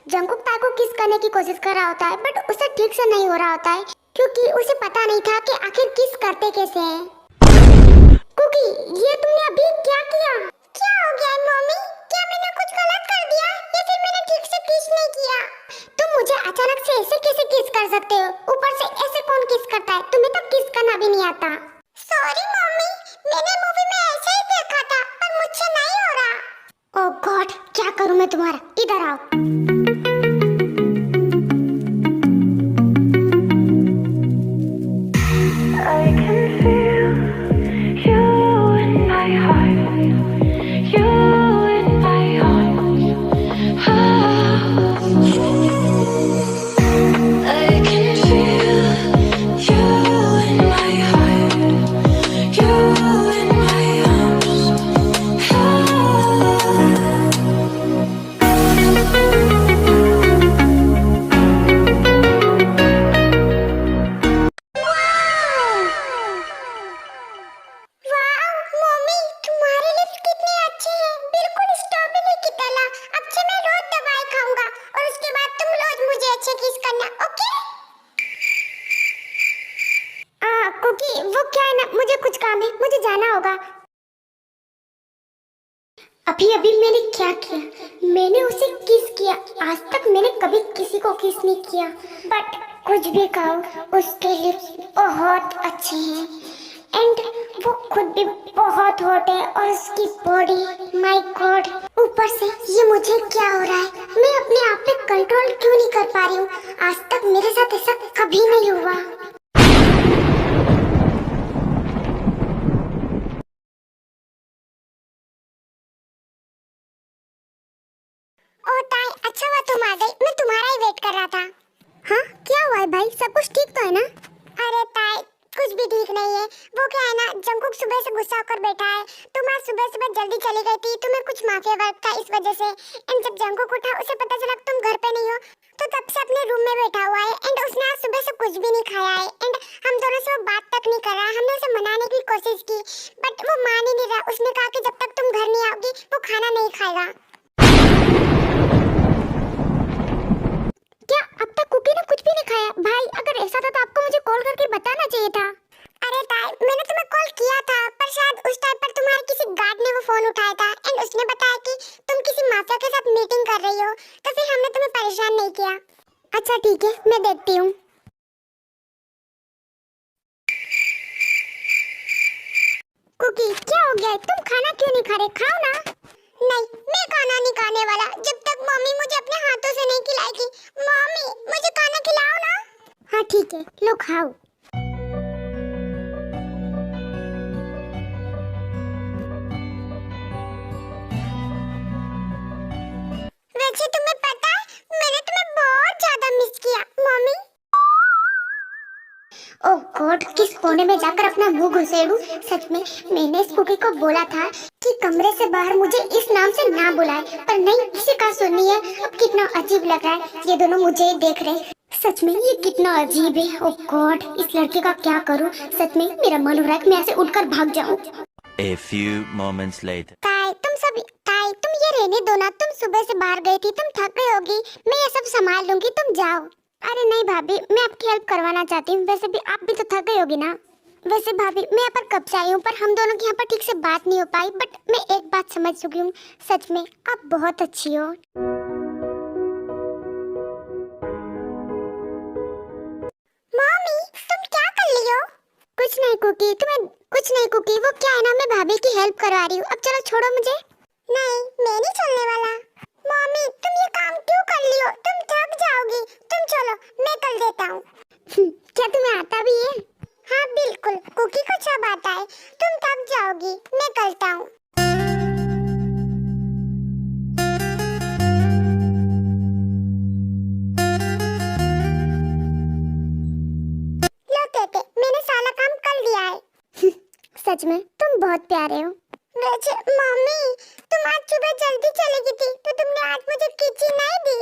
जंकुक ताई को किस करने की कोशिश कर रहा होता है, बट उसे ठीक से नहीं हो रहा होता है, क्योंकि उसे पता नहीं था कि आखिर किस करते कैसे हैं। कुकी, ये तुमने अभी क्या किया? क्या हो गया मम्मी? क्या मैंने कुछ गलत कर दिया या फिर मैंने ठीक से किस नहीं किया? तुम मुझे अचानक से ऐसे कैसे किस कर सकते हो? ऊपर से ऐसे कौन किस करता है? तुम्हें तो किस करना भी नहीं आता। सॉरी मम्मी, मैंने मूवी में ऐसे ही देखा था, पर मुझसे नहीं हो रहा। ओह गॉड, क्या करूं मैं तुम्हारा? इधर आओ। कुकी, वो क्या है ना, मुझे कुछ काम है, मुझे जाना होगा। अभी मैंने क्या किया? मैंने उसे किस किया? आज तक मैंने कभी किसी को किस नहीं किया, बट कुछ भी कहो, उसके लिप्स बहुत अच्छे हैं एंड वो खुद भी बहुत हॉट है और उसकी बॉडी, माय गॉड। ऊपर से ये मुझे क्या हो रहा है? मैं अपने आप पे कंट्रोल क्यों नहीं कर पा रही हूँ? आज तक मेरे साथ ऐसा कभी नहीं हुआ। ओ ताई, अच्छा हुआ तुम आ गई, मैं तुम्हारा ही वेट कर रहा था। हाँ, क्या हुआ है भाई? सब कुछ ठीक तो है ना? अरे ताई, कुछ भी ठीक नहीं है। वो क्या है ना, जंकुक सुबह से गुस्सा होकर बैठा है। तुम आज सुबह जल्दी चली गई थी, तुम्हें कुछ माफिया वर्क था इस वजह से। एंड जब जंकुक उठा, उसे पता चला तुम घर पे नहीं हो, तो तब से अपने रूम में बैठा हुआ है एंड उसने आज सुबह से कुछ भी नहीं खाया है एंड हम दोनों से वो बात तक नहीं कर रहा। हमने उसे मनाने की कोशिश की बट वो मान ही नहीं रहा। उसने कहा कि जब तक तुम घर नहीं आओगी वो खाना नहीं खाएगा। क्या अब तक कुकी ने कुछ भी नहीं खाया? भाई अगर ऐसा था तो आपको मुझे कॉल करके बताना चाहिए था। अरे ताई, मैंने तुम्हें कॉल किया था, कुकी क्या हो गया है? तुम खाना क्यों नहीं खा रहे? खाओ ना। नहीं, मैं खाना नहीं खाने वाला जब तक मम्मी मुझे अपने हाथों से नहीं खिलाएगी। मम्मी मुझे खाना खिलाओ ना। हाँ ठीक है, लो खाओ। वैसे तुम्हें पता है, मैंने तुम्हें बहुत ज्यादा मिस किया मम्मी। ओह गॉड, किस कोने में जाकर अपना मुंह घुसेड़ूं? सच में मैंने इस कुकी को बोला था कि कमरे से बाहर मुझे इस नाम से ना बुलाए, पर नहीं, किसी का सुननी है। अब कितना अजीब लग रहा है, ये दोनों मुझे ही देख रहे। सच में ये कितना अजीब है। ओह गॉड, इस लड़के का क्या करूं? सच में मेरा मन हो रहा है कि मैं ऐसे उठकर भाग जाऊं। A few moments later. ताई तुम ये रहने दो ना, तुम सुबह से बाहर गई थी, तुम थक गई होगी, मैं ये सब संभाल लूंगी, तुम जाओ। अरे नहीं भाभी, मैं आपकी हेल्प करवाना चाहती हूँ। वैसे भी आप भी तो थक गई होगी ना। वैसे भाभी मैं यहाँ पर कब से आई हूँ, पर हम दोनों की यहाँ पर ठीक से बात नहीं हो पाई। बट मैं एक बात समझ चुकी हूँ, सच में आप बहुत अच्छी हो। मम्मी तुम क्या कर रही हो? कुछ नहीं कुकी, वो क्या है ना, मैं भाभी की हेल्प करवा रही हूँ। अब चलो छोड़ो मुझे। नहीं, मैं नहीं छोड़ने वाला। मम्मी तुम ये काम क्यों कर रही हो? तुम थक जाओगी। तुम चलो, मैं कर देता हूँ। क्या तुम्हें आता भी है? हाँ बिल्कुल, कुकी को सब आता है। तुम थक जाओगी, मैं करता हूँ। लो तेते, मैंने सारा काम कर लिया है। सच में तुम बहुत प्यारे हो। वैसे मम्मी, तुम आज सुबह जल्दी चली गई थी, तो तुमने आज मुझे किसी नहीं दी।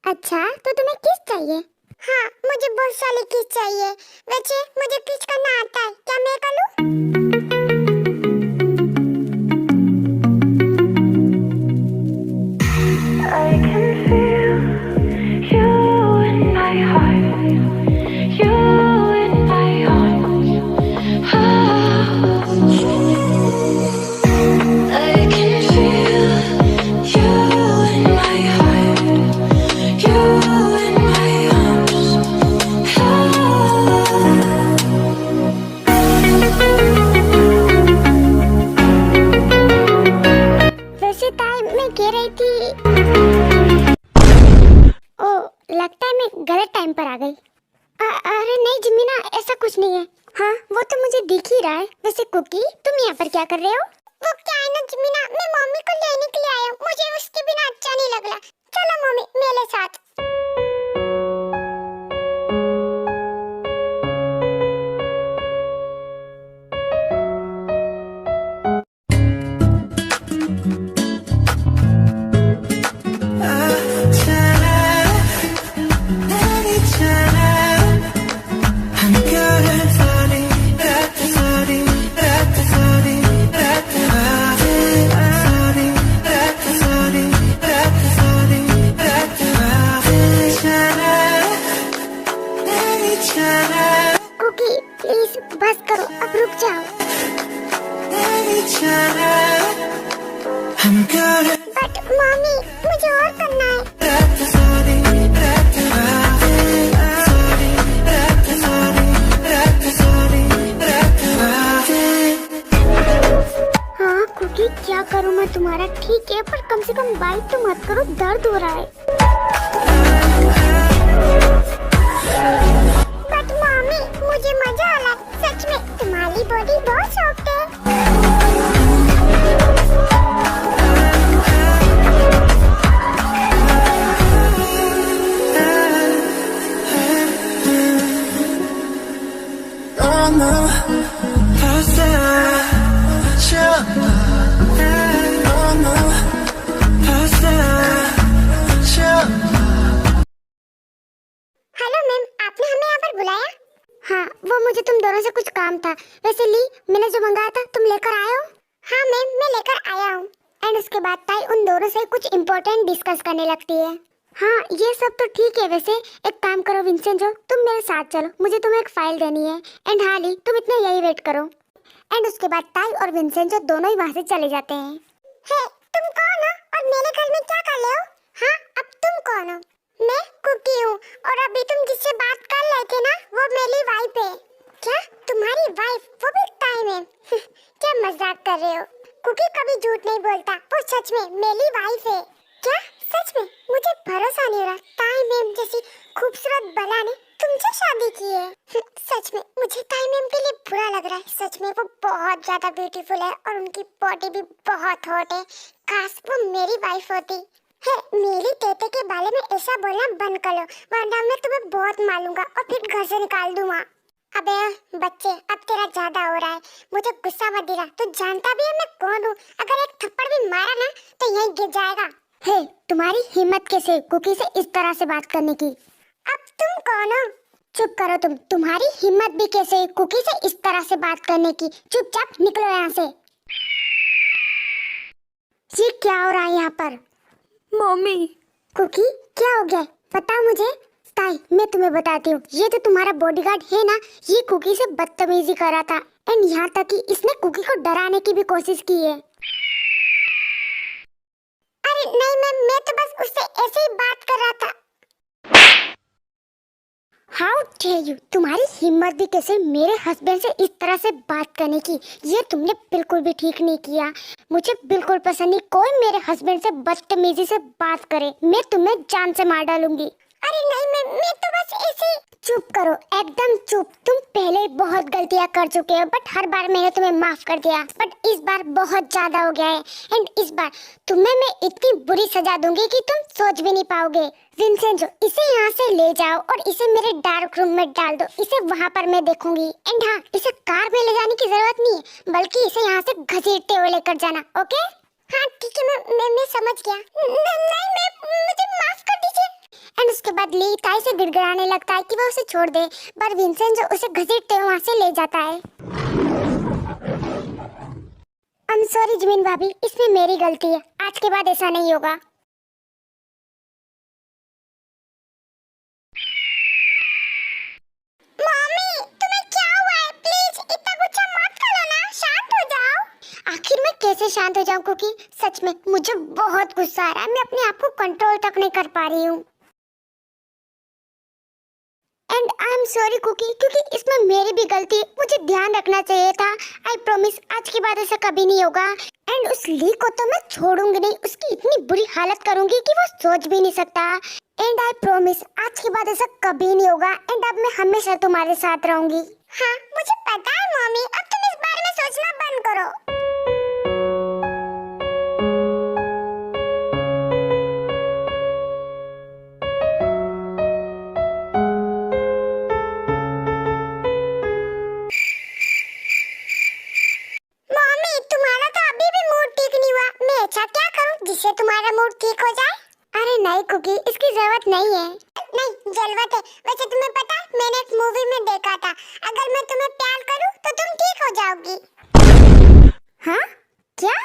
अच्छा, तो तुम्हें किस चाहिए? हाँ, मुझे बहुत सारी किस चाहिए। वैसे मुझे किस करना आता है, क्या मैं कर लूं? I can feel you in my heart, you in my arms. I can feel you in my heart, you in my arms. वैसे ताई मैं कह रही थी, ओ लगता है मैं गलत टाइम पर आ गई। अरे नहीं जमीना, ऐसा कुछ नहीं है। हाँ वो तो मुझे दिख ही रहा है। वैसे कुकी तुम यहाँ पर क्या कर रहे हो? वो क्या है ना जमीना, मैं मम्मी को लेने के लिए आया हूँ। मुझे उसके बिना अच्छा नहीं लग रहा। चलो मम्मी मेरे साथ। कुकी प्लीज बस करो, अब रुक जाओ। बट मम्मी मुझे और करना है। हाँ कुकी क्या करूँ मैं तुम्हारा? ठीक है, पर कम से कम बाइक तो मत करो, दर्द हो रहा है। बट मम्मी मुझे मजा आ रहा है, सच में तुम्हारी बॉडी बहुत सॉफ्ट है। हेलो मैम, आपने हमें यहाँ पर बुलाया? हाँ, वो मुझे तुम दोनों से कुछ काम था। वैसे ली, मैंने जो मंगाया था तुम लेकर आए हो? हाँ मैम, मैं लेकर आया हूँ। एंड उसके बाद ताई उन दोनों से कुछ इम्पोर्टेंट डिस्कस करने लगती है। हाँ ये सब तो ठीक है। वैसे एक काम करो विंसेंजो, तुम मेरे साथ चलो, मुझे तुम्हें एक फाइल देनी है। एंड हाँ ली, तुम इतना यही वेट करो। एंड उसके बाद ताई और विंसेंजो दोनों ही वहाँ से चले जाते हैं। हे, तुम कौन हो और मेरे घर में क्या कर रहे हो? हाँ अब तुम कौन हो? मैं कुकी हूँ, और अभी तुम जिससे बात कर रहे थे ना, वो मेरी वाइफ है। क्या तुम्हारी वाइफ, वो भी ताई मैम क्या मजाक कर रहे हो? कुकी कभी झूठ नहीं बोलता, वो सच में मेरी वाइफ है। क्या सच में? मुझे भरोसा नहीं हो रहा। ताई मैम जैसी खूबसूरत बला ने तुमसे शादी की है। सच में मुझे ताई मैम के लिए बुरा लग रहा है। सच में वो बहुत ज्यादा ब्यूटीफुल है और उनकी बॉडी भी बहुत हॉट है। काश वो मेरी वाइफ होती है। मेरी तेते के बारे में ऐसा बोलना बंद कर लो, वरना मैं तुम्हें बहुत मारूंगा और फिर घर से निकाल दूंगा। अबे बच्चे, अब तेरा ज्यादा हो रहा है। मुझे गुस्सा मत दिला, तू जानता भी है मैं कौन हूँ। अगर एक थप्पड़ भी मारा ना तो यहीं गिर जाएगा। हे, तुम्हारी हिम्मत कैसे कुकी से इस तरह से बात करने की? अब तुम कौन हो? चुप करो तुम। तुम्हारी हिम्मत भी कैसे कुकी से इस तरह से बात करने की? चुपचाप निकलो यहाँ से। ये क्या हो रहा है यहाँ पर? मम्मी। कुकी क्या हो गया, बताओ मुझे। ताई मैं तुम्हें बताती हूँ, ये जो तुम्हारा बॉडीगार्ड है ना, ये कुकी से बदतमीजी कर रहा था एंड यहाँ तक कि इसने कुकी को डराने की भी कोशिश की है। अरे नहीं मैम, मैं तो बस उससे ऐसे ही बात कर रहा था। हाउ डेयर यू, तुम्हारी हिम्मत भी कैसे मेरे हस्बैंड से इस तरह से बात करने की? ये तुमने बिल्कुल भी ठीक नहीं किया। मुझे बिल्कुल पसंद नहीं कोई मेरे हस्बैंड से बदतमीजी से बात करे। मैं तुम्हें जान से मार डालूंगी। अरे नहीं मैम, मैं तो बस ऐसे। चुप करो, एकदम चुप। तुम पहले बहुत गलतियां कर चुके हो, बट हर बार मैंने तुम्हें माफ कर दिया, बट इस बार बहुत ज्यादा हो गया है एंड इस बार तुम्हें मैं इतनी बुरी सजा दूंगी कि तुम सोच भी नहीं पाओगे। विंसेंजो, इसे यहाँ से ले जाओ और इसे मेरे डार्क रूम में डाल दो। इसे वहाँ पर मैं देखूंगी एंड हाँ, इसे कार में ले जाने की जरूरत नहीं है, बल्कि इसे यहाँ से घसीटते हुए लेकर जाना। ओके? हाँ ठीक है मैं समझ गया। नहीं मैम, मुझे माफ कर दीजिए। एंड उसके बाद ली ताई से गिड़गिड़ाने लगता है कि वो उसे छोड़ दे, पर विंसेंजो उसे घसीटते हुए वहाँ से ले जाता है। आई एम सॉरी जिमिन भाभी, इसमें मेरी गलती है। आज के बाद ऐसा नहीं होगा। मम्मी तुम्हें क्या हुआ है? प्लीज इतना गुस्सा मत करो ना, शांत हो जाओ। आखिर मैं कैसे शांत हो जाऊं कुकी? सच में मुझे बहुत गुस्सा आ रहा है। मैं अपने आप को कंट्रोल तक नहीं कर पा रही हूँ। And I am sorry cookie, क्योंकि इसमें मेरी भी गलती है। मुझे ध्यान रखना चाहिए था। आई प्रॉमिस आज के बाद ऐसा कभी नहीं होगा। एंड उस ली को तो मैं छोड़ूंगी नहीं, उसकी इतनी बुरी हालत करूंगी कि वो सोच भी नहीं सकता। एंड आई प्रॉमिस आज के बाद ऐसा कभी नहीं होगा एंड अब मैं हमेशा तुम्हारे साथ रहूंगी। हाँ मुझे पता है मम्मी, अब तुम इस बारे में सोचना बंद करो। मम्मी तुम्हारा तो अभी भी मूड ठीक नहीं हुआ। मैं ऐसा क्या करूं जिससे तुम्हारा मूड ठीक हो जाए? अरे नहीं कुकी, इसकी जरूरत नहीं है। नहीं जरूरत है। वैसे तुम्हें पता है, मैंने एक मूवी में देखा था, अगर मैं तुम्हें प्यार करूं तो तुम ठीक हो जाओगी। हाँ क्या?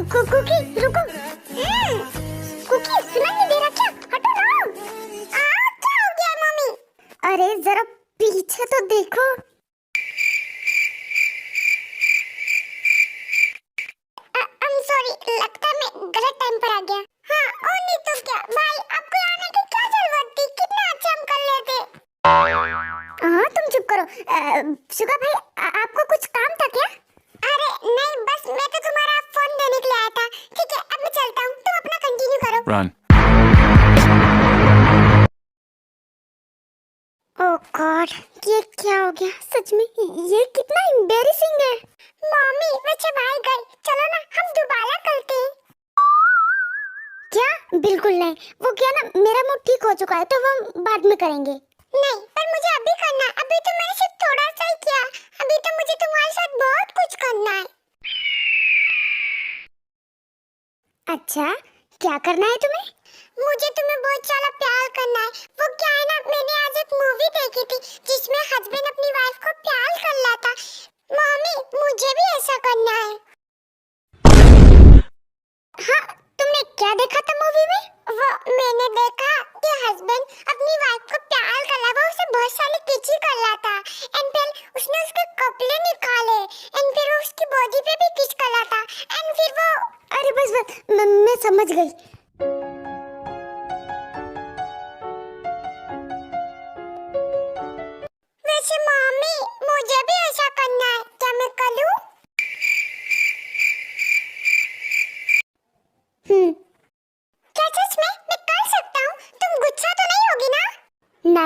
कुकी रुको। कुकी सुनाई नहीं दे रहा क्या? हटो ना। क्या हो गया मम्मी? अरे जरा पीछे तो देखो। आई एम सॉरी, लगता है मैं गलत टाइम पर आ गया। हाँ और नहीं तो क्या भाई, आपको आने की क्या जरूरत थी? कितना अच्छा हम कर लेते। हाँ तुम चुप करो। शुगा भाई आपको कुछ काम था क्या? अरे नहीं, बस मैं तो तुम्हारा फोन देने के लिए आया था। ठीक है अब मैं चलता हूँ, तुम अपना कंटिन्यू करो। Run. ओह गॉड, ये क्या हो गया? सच में ये कितना एम्बैरेसिंग है। मम्मी वैसे भाई गए, चलो ना हम दोबारा करते हैं। क्या? बिल्कुल नहीं। वो क्या ना, मेरा मूड ठीक हो चुका है तो वो बाद में करेंगे। नहीं पर मुझे अभी करना। अभी तो मैंने सिर्फ थोड़ा सा ही किया, अभी तो मुझे तुम्हारे साथ बहुत कुछ करना है। अच्छा क्या करना है तुम्हें? मुझे तुम्हें बहुत सारा प्यार करना है। वो क्या है ना, मैंने आज एक मूवी देखी थी जिसमें हस्बैंड अपनी वाइफ को प्यार कर रहा था। मम्मी मुझे भी ऐसा करना है। हाँ तुमने क्या देखा था मूवी में? वो मैंने देखा कि हस्बैंड अपनी वाइफ को प्यार कर रहा है, वो उसे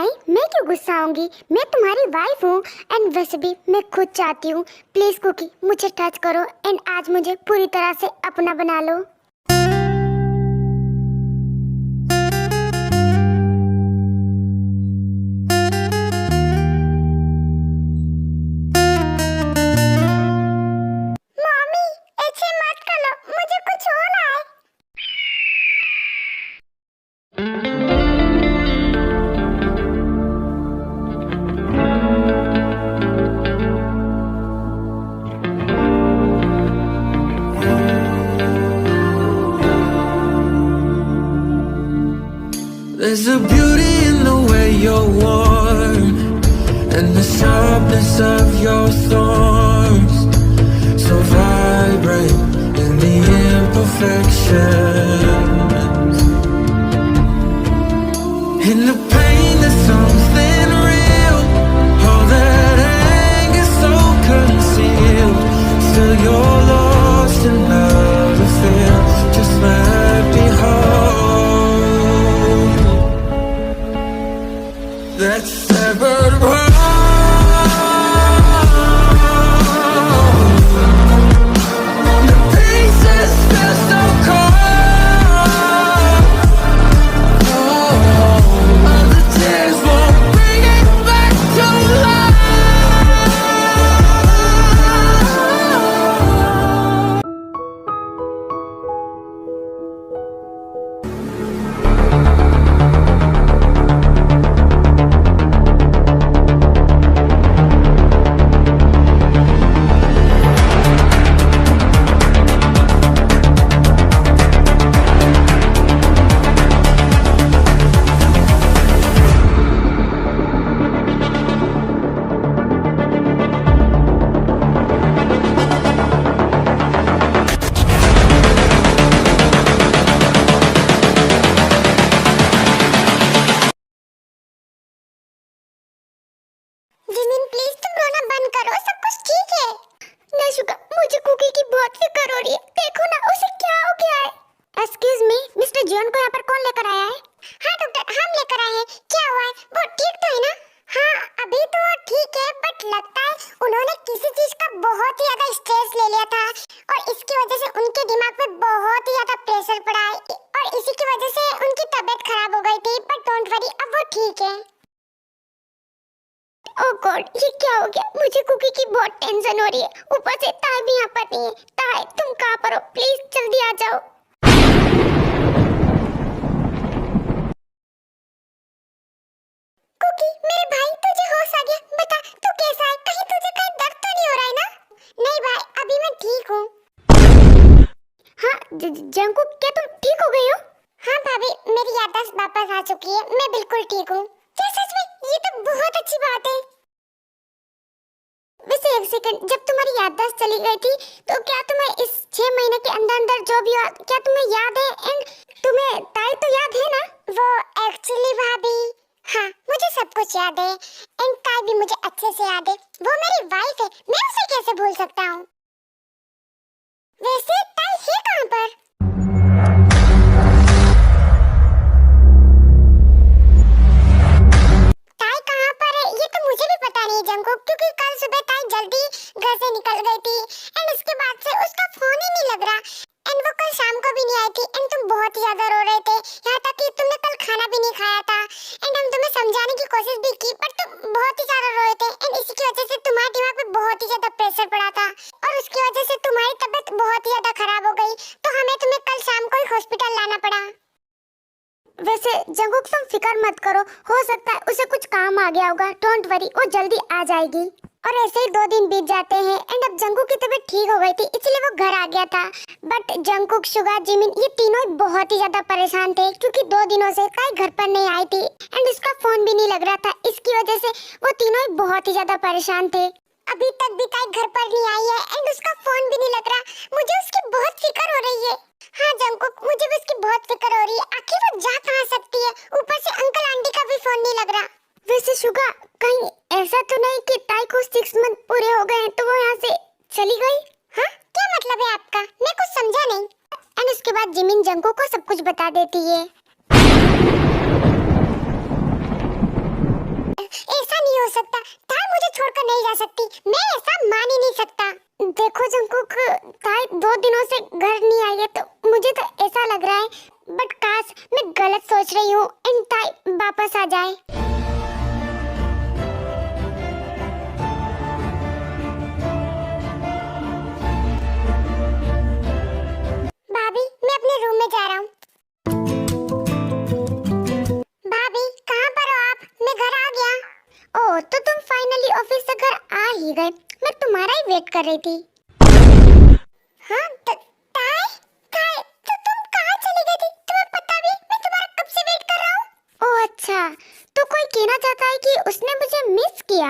आए, मैं क्यों गुस्सा आऊंगी? मैं तुम्हारी वाइफ हूँ एंड वैसे भी मैं खुद चाहती हूँ। प्लीज कुकी मुझे टच करो एंड आज मुझे पूरी तरह से अपना बना लो। मम्मी ऐसे मत करो, मुझे कुछ हो रहा है। There's a beauty in the way you're warm and the sharpness of your thorns, so vibrant in the imperfections. In the pain there's something real, all that anger so concealed. Still you're lost in love to feel, just let me hold that severed heart. The pieces feel so cold. All the tears won't bring it back to life. Jimin please तुम रोना बंद करो, सब कुछ ठीक है। नशुका मुझे कुकी की बहुत फिक्र हो रही है। देखो ना उसे क्या हो गया है। एक्सक्यूज मी, मिस्टर जॉन को यहाँ पर कौन लेकर आया है? हाँ डॉक्टर, हम लेकर आए हैं। क्या हुआ है? वो ठीक तो है ना? हाँ अभी तो वो ठीक है, बट लगता है उन्होंने किसी चीज का बहुत ही ज्यादा स्ट्रेस ले लिया था और इसकी वजह से उनके दिमाग पे बहुत ही ज्यादा प्रेशर पड़ा है और इसी की वजह से उनकी तबीयत खराब हो गई थी। बट डोंट वरी, अब वो ठीक है। ओह गॉड, ये क्या हो गया? मुझे कुकी की बहुत टेंशन हो रही है। ऊपर से ताई भी यहाँ पर नहीं है। ताई तुम कहाँ पर हो? प्लीज जल्दी आ जाओ। कुकी मेरे भाई, तुझे होश आ गया? बता तू कैसा है? कहीं तुझे कहीं दर्द तो नहीं हो रहा है ना? नहीं भाई, अभी मैं ठीक हूँ। हाँ जंकू, क्या तुम ठीक हो गई हो? हाँ भाभी, मेरी याददाश्त वापस आ चुकी है, मैं बिल्कुल ठीक हूँ। क्या सच में? ये तो बहुत अच्छी बात है। वैसे एक सेकंड, जब तुम्हारी याददाश्त चली गई थी तो क्या तुम्हें इस 6 महीने के अंदर अंदर जो भी हुआ क्या तुम्हें याद है? एंड तुम्हें ताई तो याद है ना? वो एक्चुअली भाभी, हाँ मुझे सब कुछ याद है एंड ताई भी मुझे अच्छे से याद है। वो मेरी वाइफ है, मैं उसे कैसे भूल सकता हूँ? वैसे ताई है कहाँ पर? ताई कहाँ पर है ये तो मुझे भी पता नहीं जंको, क्योंकि कल सुबह ताई जल्दी घर से निकल गई थी एंड उसके बाद से उसका फोन ही नहीं लग रहा एंड वो कल शाम को भी नहीं आई थी एंड तुम बहुत ही ज्यादा रो रहे थे, यहाँ तक कि तुमने कल खाना भी नहीं खाया था एंड हम तुम्हें समझाने की कोशिश भी की पर तुम बहुत ही ज्यादा रो रहे थे एंड इसी की वजह से तुम्हारे दिमाग पे बहुत ही ज्यादा प्रेशर पड़ा था और उसकी वजह से तुम्हारी तबीयत बहुत ही ज्यादा खराब हो गई, तो हमें तुम्हें कल शाम को ही हॉस्पिटल लाना पड़ा। वैसे जंगुक तुम फिक्र मत करो, हो सकता है उसे कुछ काम आ गया होगा। डोंट वरी, वो जल्दी आ जाएगी। और ऐसे ही 2 दिन बीत जाते हैं एंड अब जंगुक की तबीयत ठीक हो गई थी इसलिए वो घर आ गया था। बट जंगुक, शुगा, जिमिन ये तीनों ही बहुत ही ज्यादा परेशान थे क्योंकि 2 दिनों से ताई घर पर नहीं आई थी एंड उसका फोन भी नहीं लग रहा था। इसकी वजह से वो तीनों ही बहुत ही ज्यादा परेशान थे। अभी तक भी ताई घर पर नहीं आई है एंड उसका फोन भी नहीं लग रहा, मुझे उसकी बहुत फिक्र हो रही है। हाँ जंकुक, मुझे भी उसकी बहुत फिक्र हो रही है, आखिर वो जा कहाँ सकती है? ऊपर से अंकल आंटी का भी फोन नहीं लग रहा। वैसे शुगा, कहीं ऐसा तो नहीं कि ताई को 6 मंथ पूरे हो गए हैं तो वो यहाँ से चली गई? हाँ क्या मतलब है आपका? मैं कुछ समझा नहीं। एंड उसके बाद जिमिन जंकुक को सब कुछ बता देती है। वापस आ जाए। भाभी मैं अपने रूम में जा रहा हूँ। भाभी कहाँ पर हो आप? मैं घर आ गया। ओह तो तुम फाइनली ऑफिस से घर आ ही गए। मैं तुम्हारा ही वेट कर रही थी। हाँ ताई ताई तो तुम कहाँ चली गई थी? तुम्हें पता भी मैं तुम्हारा कब से वेट कर रहा हूँ। ओह अच्छा तो कोई कहना चाहता है कि उसने मुझे मिस किया।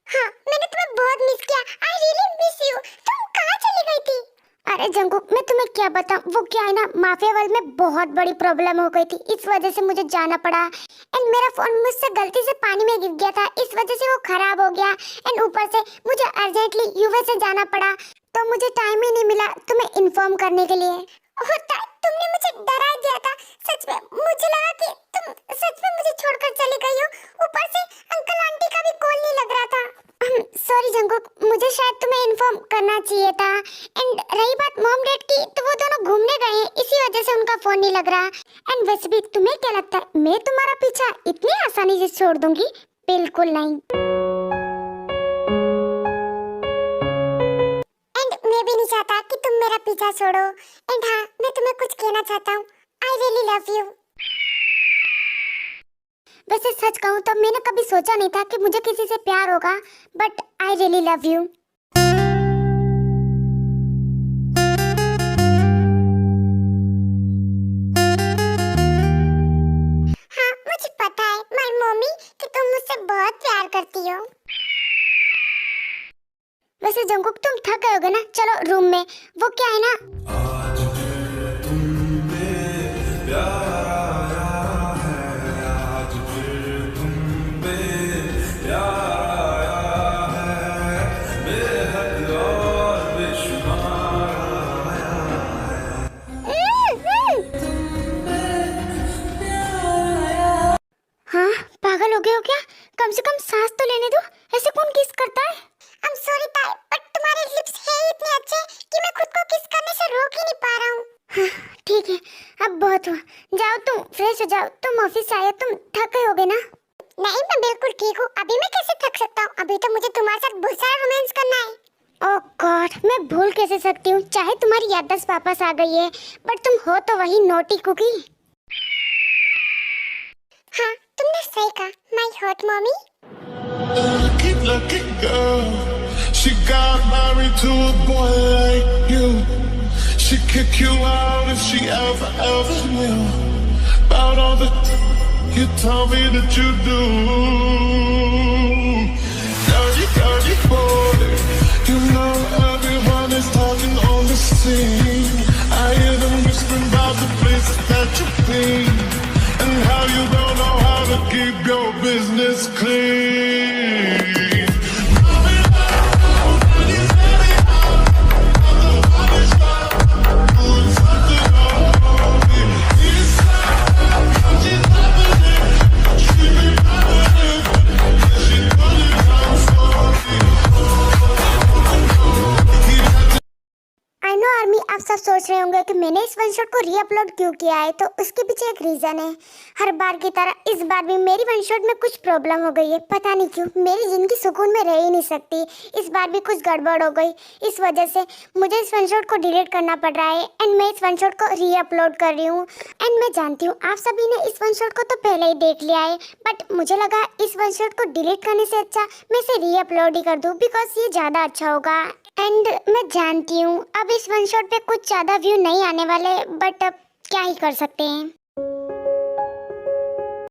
हाँ मैंने तुम्हें बहुत मिस किया। I really miss you. तुम कहाँ चली गई थी? अरे जंगुक मैं तुम्हें क्या बताऊं, वो क्या है ना माफिया वर्ल्ड में बहुत बड़ी प्रॉब्लम हो गई थी, इस वजह से मुझे जाना पड़ा। एंड मेरा फोन मुझसे गलती से पानी में गिर गया था, इस वजह से वो खराब हो गया। एंड ऊपर से मुझे अर्जेंटली यूएस से जाना पड़ा, तो मुझे टाइम ही नहीं मिला तुम्हें इन्फॉर्म करने के लिए। होता तुमने मुझे डरा दिया था। सच में मुझे लगा कि तुम सच में मुझे छोड़कर चली गई हो। ऊपर से अंकल आंटी का भी कॉल नहीं लग रहा था। सॉरी जंगुक, मुझे शायद तुम्हें इन्फॉर्म करना चाहिए था। एंड रही बात मॉम डैड की, तो वो दोनों घूमने गए हैं, इसी वजह से उनका फोन नहीं लग रहा। एंड वैसे भी तुम्हें क्या लगता है मैं तुम्हारा पीछा इतनी आसानी से छोड़ दूंगी? बिल्कुल नहीं। एंड मैं भी नहीं चाहता कि तुम मेरा पीछा छोड़ो। एंड हाँ मैं तुम्हें कुछ कहना चाहता हूँ। I really love you. वैसे सच कहूँ तो मैंने कभी सोचा नहीं था कि मुझे किसी से प्यार होगा, but I really love you. हाँ मुझे पता है माय मम्मी कि तुम मुझसे बहुत प्यार करती हो। वैसे जंगुक तुम थक गए होगे ना, चलो रूम में। वो क्या है ना हाँ पागल हो गए हो क्या? कम से कम सांस तो लेने दो, ऐसे कौन किस करता है? I'm sorry ताई, बट तुम्हारे लिप्स है इतने अच्छे कि मैं खुद को किस करने से रोक ही नहीं पा रहा हूँ। हाँ, ठीक है अब बहुत हुआ, जाओ तुम फ्रेश हो जाओ। तुम ऑफिस आए, तुम थक गए होगे ना? नहीं मैं बिल्कुल ठीक हूँ। अभी मैं कैसे थक सकता हूँ? अभी तो मुझे तुम्हारे साथ बहुत सारा रोमांस करना है। ओह गॉड, मैं भूल कैसे सकती हूँ? चाहे तुम्हारी याददाश्त वापस आ गई है, बट तुम हो तो वही नोटी कुकी। हाँ तुमने सही कहा my hot mummy. Lucky girl, she got married to a boy like you. She'd kick you out if she ever knew about all the you tell me that you do. Dirty boy, you know everyone is talking on the scene. I hear them whispering about the places that you've been and how you don't know how to keep your business clean. आप सब सोच रहे होंगे कि मैंने इस वन शॉट को रीअपलोड क्यों किया है, तो उसके पीछे एक रीजन है। हर बार की तरह इस बार भी मेरी वन शॉट में कुछ प्रॉब्लम हो गई है। पता नहीं क्यों मेरी जिंदगी सुकून में रह ही नहीं सकती। इस बार भी कुछ गड़बड़ हो गई, इस वजह से मुझे इस वन शॉट को डिलीट करना पड़ रहा है। एंड मैं इस वन शॉट को रीअपलोड कर रही हूँ। एंड मैं जानती हूँ आप सभी ने इस वन शॉट को तो पहले ही देख लिया है, बट मुझे लगा इस वन शॉट को डिलीट करने से अच्छा मैं इसे रीअपलोड ही कर दूँ, बिकॉज ये ज़्यादा अच्छा होगा। एंड मैं जानती हूँ अब इस वन शॉट पे कुछ ज़्यादा व्यू नहीं आने वाले, बट अब क्या ही कर सकते हैं।